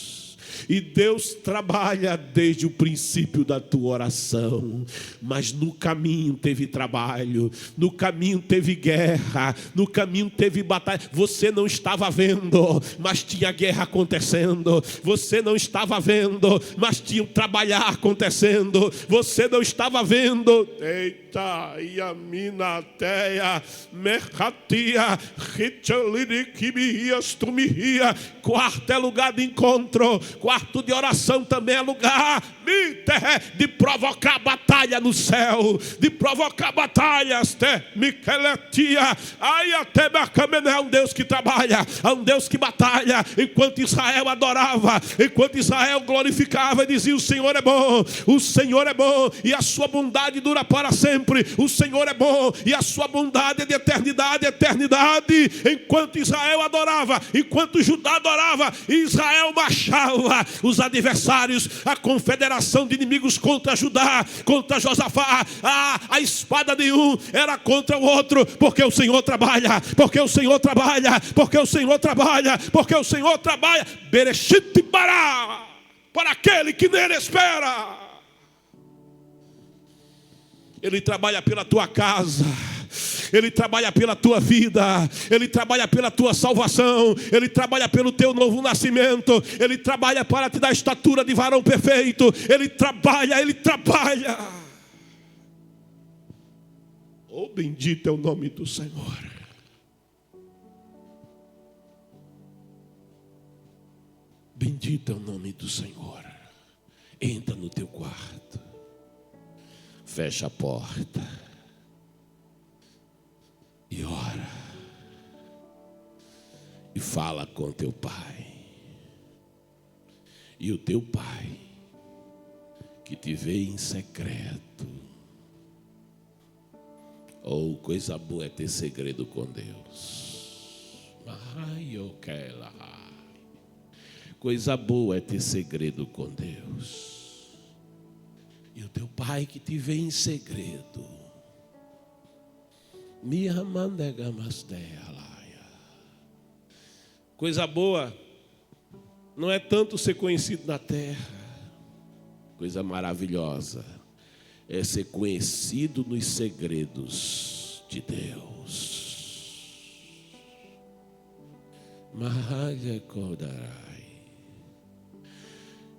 E Deus trabalha desde o princípio da tua oração. Mas no caminho teve trabalho, no caminho teve guerra, no caminho teve batalha. Você não estava vendo, mas tinha guerra acontecendo. Você não estava vendo, mas tinha um trabalhar acontecendo. Você não estava vendo. Eita, Yaminateia, Mercatia, Richeliriquibias, Tumihia. Quarto é lugar de encontro. Quarto quarto de oração também é lugar de provocar batalha no céu, de provocar batalhas. É um Deus que trabalha, é um Deus que batalha. Enquanto Israel adorava, enquanto Israel glorificava e dizia: o Senhor é bom, o Senhor é bom e a sua bondade dura para sempre. O Senhor é bom e a sua bondade é de eternidade a eternidade. Enquanto Israel adorava, enquanto Judá adorava, Israel marchava. Os adversários, a confederação de inimigos contra Judá, contra Josafá, a espada de um era contra o outro, porque o Senhor trabalha, porque o Senhor trabalha, porque o Senhor trabalha, porque o Senhor trabalha. Bereshit bara, para aquele que nele espera. Ele trabalha pela tua casa, Ele trabalha pela tua vida, Ele trabalha pela tua salvação, Ele trabalha pelo teu novo nascimento, Ele trabalha para te dar a estatura de varão perfeito. Ele trabalha, Ele trabalha. Oh, bendito é o nome do Senhor. Bendito é o nome do Senhor. Entra no teu quarto, fecha a porta e ora, e fala com teu pai. E o teu pai, que te vê em secreto. Oh, coisa boa é ter segredo com Deus. Coisa boa é ter segredo com Deus. E o teu pai que te vê em segredo. Coisa boa não é tanto ser conhecido na terra. Coisa maravilhosa é ser conhecido nos segredos de Deus. Mahaja Kodarai.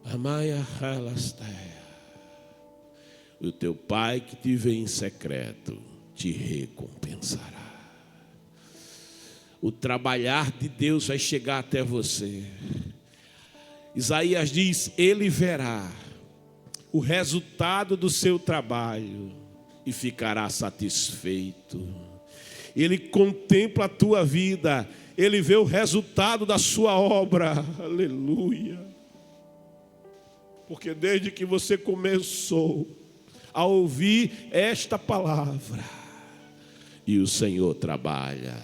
Amaya Halasteia. O teu pai que te vê em secreto te recompensará. O trabalhar de Deus vai chegar até você. Isaías diz: ele verá o resultado do seu trabalho e ficará satisfeito. Ele contempla a tua vida, ele vê o resultado da sua obra. Aleluia. Porque desde que você começou a ouvir esta palavra, e o Senhor trabalha,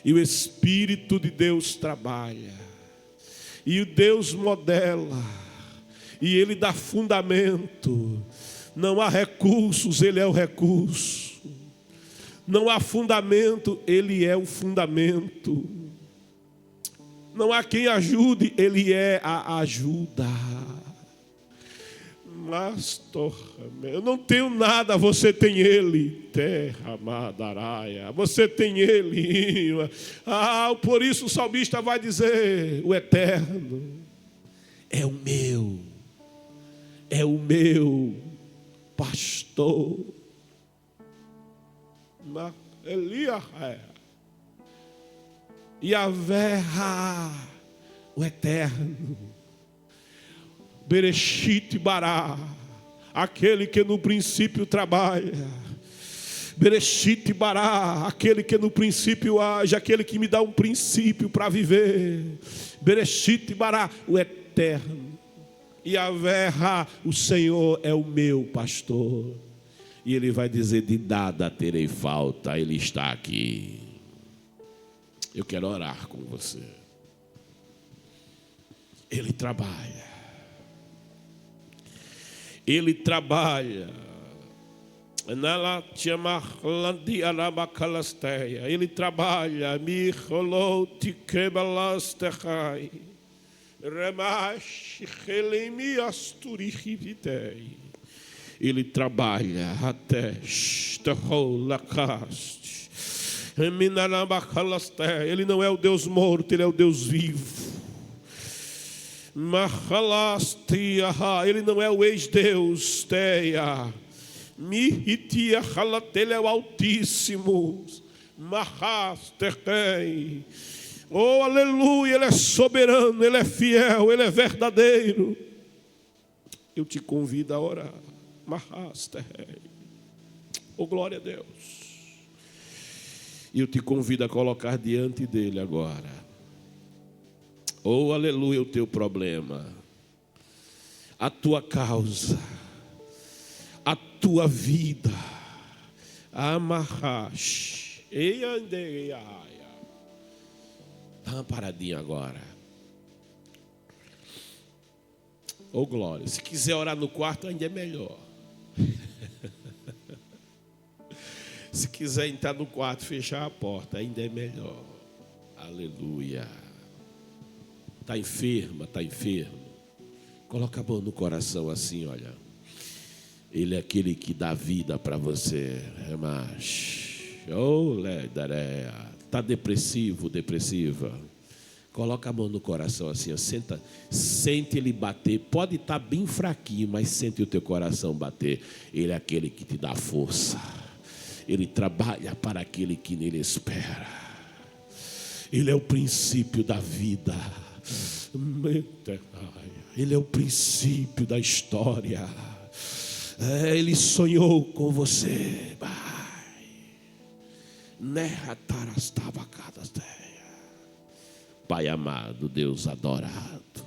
e o Espírito de Deus trabalha, e o Deus modela, e Ele dá fundamento. Não há recursos, Ele é o recurso. Não há fundamento, Ele é o fundamento. Não há quem ajude, Ele é a ajuda. Mas eu não tenho nada, você tem Ele. Terra Madaraia, você tem Ele. Por isso o salmista vai dizer: o eterno é o meu pastor. Yahvé, o eterno. Bereshit bara, aquele que no princípio trabalha. Bereshit bara, aquele que no princípio age, aquele que me dá um princípio para viver. Bereshit bara, o eterno. Yahvé, o Senhor é o meu pastor. E Ele vai dizer: de nada terei falta. Ele está aqui. Eu quero orar com você. Ele trabalha. Ele trabalha. Ele trabalha. Ele trabalha até Ele não é o Deus morto, Ele é o Deus vivo. Ele não é o ex-Deus. Ele é o Altíssimo. Oh, aleluia, Ele é soberano, Ele é fiel, Ele é verdadeiro. Eu te convido a orar. Oh, glória a Deus. E eu te convido a colocar diante dEle agora. Oh, aleluia, o teu problema, a tua causa, a tua vida. Amarrash. Dá uma paradinha agora. Oh, glória. Se quiser orar no quarto, ainda é melhor. Se quiser entrar no quarto, fechar a porta, ainda é melhor. Aleluia. Está enferma, está enfermo. Coloca a mão no coração assim, olha. Ele é aquele que dá vida para você. É mais. Oh, está depressivo, depressiva. Coloca a mão no coração assim, ó. Sente ele bater. Pode estar bem fraquinho, mas sente o teu coração bater. Ele é aquele que te dá força. Ele trabalha para aquele que nele espera. Ele é o princípio da vida. Ele é o princípio da história. Ele sonhou com você. Pai amado, Deus adorado,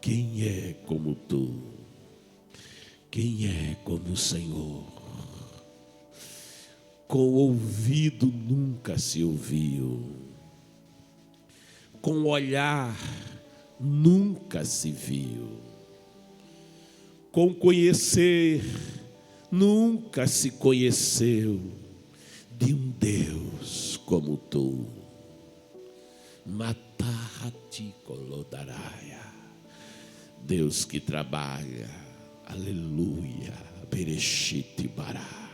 quem é como tu? Quem é como o Senhor? Com o ouvido nunca se ouviu, com o olhar nunca se viu, com conhecer nunca se conheceu de um Deus como tu. Matahati Kolodaraia, Deus que trabalha, aleluia, Bereshit Bará,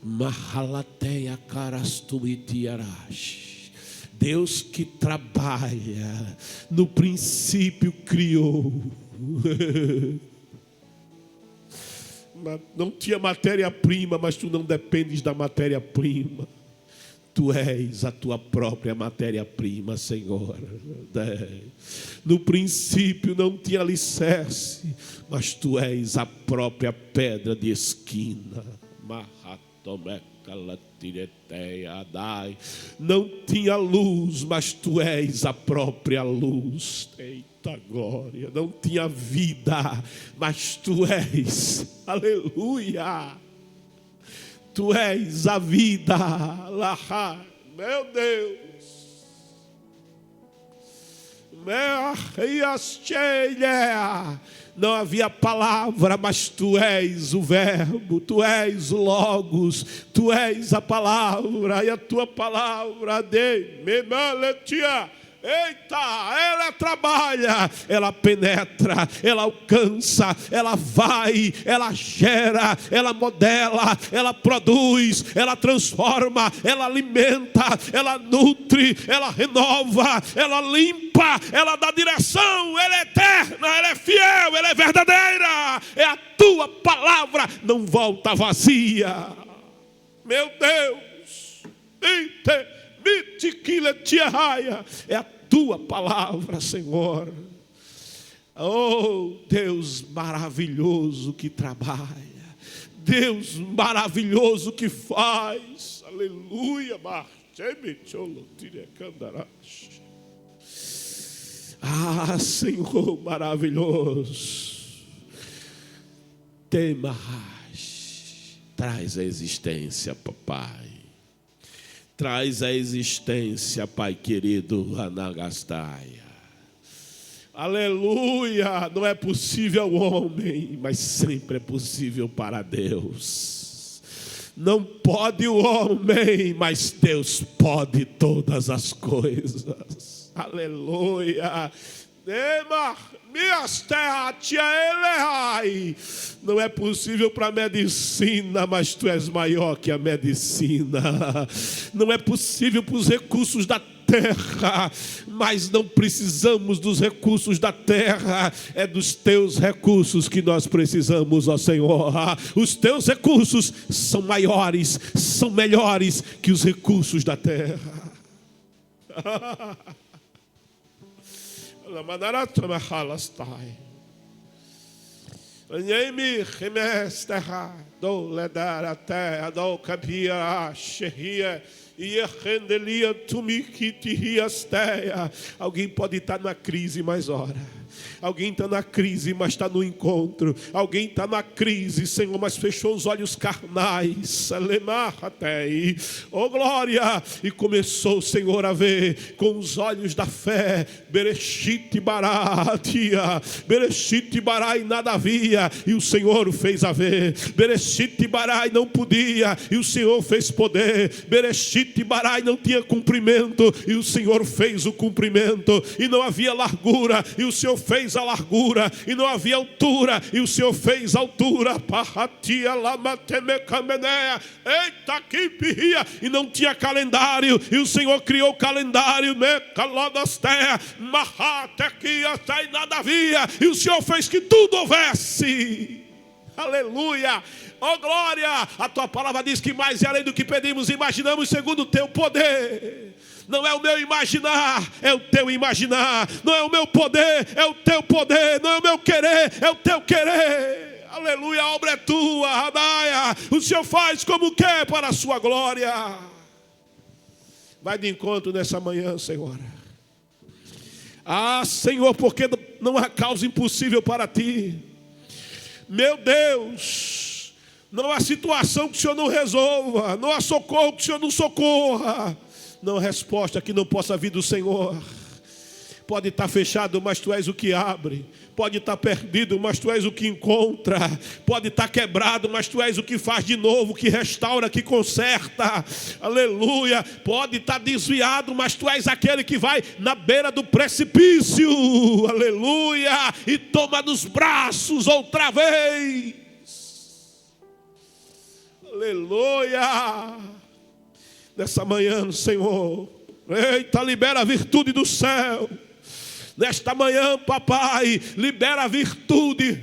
Mahalateia Karastuitiarash, Deus que trabalha, no princípio criou. Não tinha matéria-prima, mas tu não dependes da matéria-prima. Tu és a tua própria matéria-prima, Senhor. No princípio não tinha alicerce, mas tu és a própria pedra de esquina. Não tinha luz, mas tu és a própria luz. Eita glória. Não tinha vida, mas tu és, aleluia, tu és a vida. Meu Deus, não havia palavra, mas tu és o verbo, tu és o logos, tu és a palavra, e a tua palavra de memaletia. Eita, ela trabalha, ela penetra, ela alcança, ela vai, ela gera, ela modela, ela produz, ela transforma, ela alimenta, ela nutre, ela renova, ela limpa, ela dá direção, ela é eterna, ela é fiel, ela é verdadeira. É a tua palavra, não volta vazia. Meu Deus, é a tua palavra, Senhor. Oh, Deus maravilhoso que trabalha, Deus maravilhoso que faz, aleluia. Ah, Senhor maravilhoso, temas, traz a existência, papai. Traz a existência, Pai querido, Anagastaia. Aleluia! Não é possível ao homem, mas sempre é possível para Deus. Não pode o homem, mas Deus pode todas as coisas. Aleluia! Não é possível para a medicina, mas tu és maior que a medicina. Não é possível para os recursos da terra, mas não precisamos dos recursos da terra, é dos teus recursos que nós precisamos, ó Senhor. Os teus recursos são maiores, são melhores que os recursos da terra. Alguém pode estar na crise, mas ora. Alguém está na crise, mas está no encontro. Alguém está na crise, Senhor, mas fechou os olhos carnais. Oh glória! E começou, Senhor, a ver com os olhos da fé. Bereshit bará, tia. Bereshit bará, e nada havia, e o Senhor o fez haver. Bereshit bará, e não podia, e o Senhor fez poder. Bereshit bará, e não tinha cumprimento, e o Senhor fez o cumprimento. E não havia largura, e o Senhor fez a largura, e não havia altura, e o Senhor fez a altura. Eita, que pirria! E não tinha calendário, e o Senhor criou o calendário. E nada havia, e o Senhor fez que tudo houvesse. Aleluia! Oh glória! A tua palavra diz que mais e além do que pedimos, imaginamos, segundo o teu poder. Não é o meu imaginar, é o teu imaginar. Não é o meu poder, é o teu poder. Não é o meu querer, é o teu querer. Aleluia, a obra é tua, Radaia. O Senhor faz como quer para a sua glória. Vai de encontro nessa manhã, Senhor. Ah, Senhor, porque não há causa impossível para ti. Meu Deus, não há situação que o Senhor não resolva. Não há socorro que o Senhor não socorra. Não há resposta que não possa vir do Senhor. Pode estar fechado, mas tu és o que abre. Pode estar perdido, mas tu és o que encontra. Pode estar quebrado, mas tu és o que faz de novo, que restaura, que conserta. Aleluia. Pode estar desviado, mas tu és aquele que vai na beira do precipício. Aleluia. E toma nos braços outra vez. Aleluia. Nessa manhã, Senhor, eita, libera a virtude do céu. Nesta manhã, papai, libera a virtude.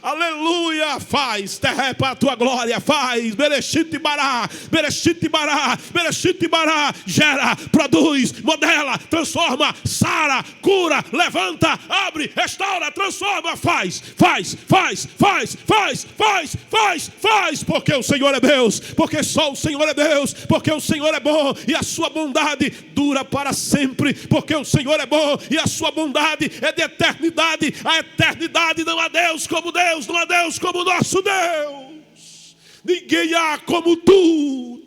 Aleluia. Faz, terra para a tua glória. Faz, Bereshit bará, Bereshit bará, Bereshit bará. Gera, produz, modela, transforma, sara, cura, levanta, abre, restaura, transforma. Faz, porque o Senhor é Deus, porque só o Senhor é Deus, porque o Senhor é bom e a sua bondade dura para sempre, porque o Senhor é bom e a sua bondade é de eternidade a eternidade. Não há Deus como Deus, não há Deus como nosso Deus. Ninguém há como tu.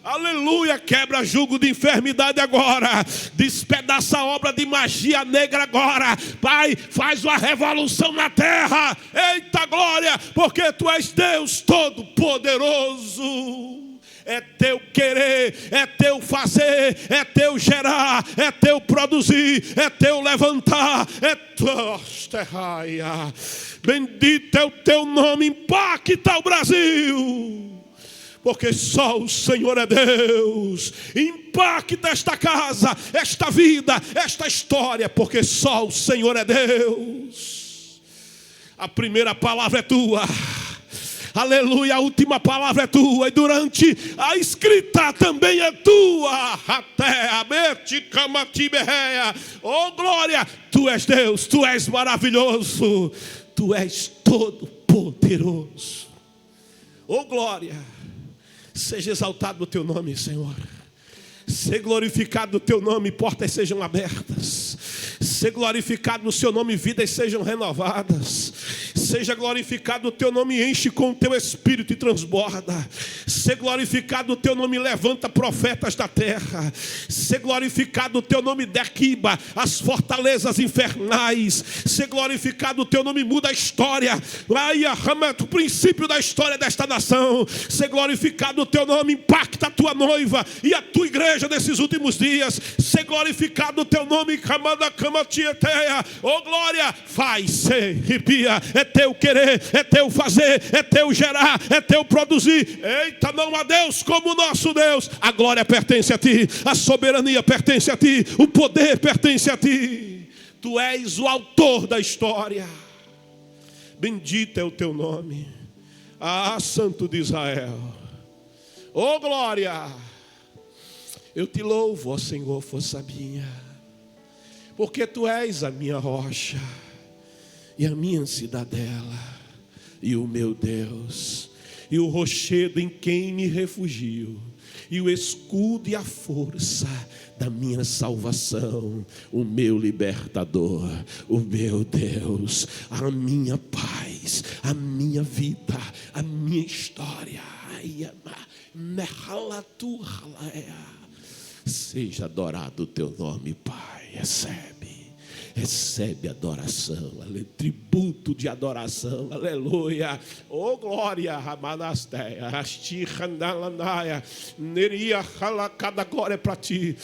Aleluia. Quebra jugo de enfermidade agora. Despedaça a obra de magia negra agora. Pai, faz uma revolução na terra. Eita glória, porque tu és Deus todo-poderoso. É teu querer, é teu fazer, é teu gerar, é teu produzir, é teu levantar, é teu terraia. Bendito é o teu nome, impacta o Brasil. Porque só o Senhor é Deus. Impacta esta casa, esta vida, esta história, porque só o Senhor é Deus. A primeira palavra é tua. Aleluia, a última palavra é tua. E durante a escrita também é tua. Até a meticamatiberreia. Oh glória, tu és Deus, tu és maravilhoso, tu és todo poderoso. Oh glória, seja exaltado o teu nome, Senhor. Seja glorificado o teu nome, portas sejam abertas. Seja glorificado o seu nome, vidas sejam renovadas. Seja glorificado o teu nome, enche com o teu espírito e transborda. Seja glorificado o teu nome, levanta profetas da terra. Seja glorificado o teu nome, derriba as fortalezas infernais. Seja glorificado o teu nome, muda a história. O princípio da história desta nação. Seja glorificado o teu nome, impacta a tua noiva e a tua igreja nesses últimos dias. Seja glorificado o teu nome, oh glória, faz, se ripia, é teu querer, é teu fazer, é teu gerar, é teu produzir. Eita, não há Deus como o nosso Deus. A glória pertence a ti, a soberania pertence a ti, o poder pertence a ti. Tu és o autor da história. Bendito é o teu nome, ah, Santo de Israel. Oh glória! Eu te louvo, ó Senhor, força minha, porque tu és a minha rocha e a minha cidadela e o meu Deus, e o rochedo em quem me refugio, e o escudo e a força da minha salvação, o meu libertador, o meu Deus, a minha paz, a minha vida, a minha história. Seja adorado o teu nome, Pai. Recebe adoração, tributo de adoração, aleluia, oh glória, Ramanasteia, Neria, cada glória é para ti.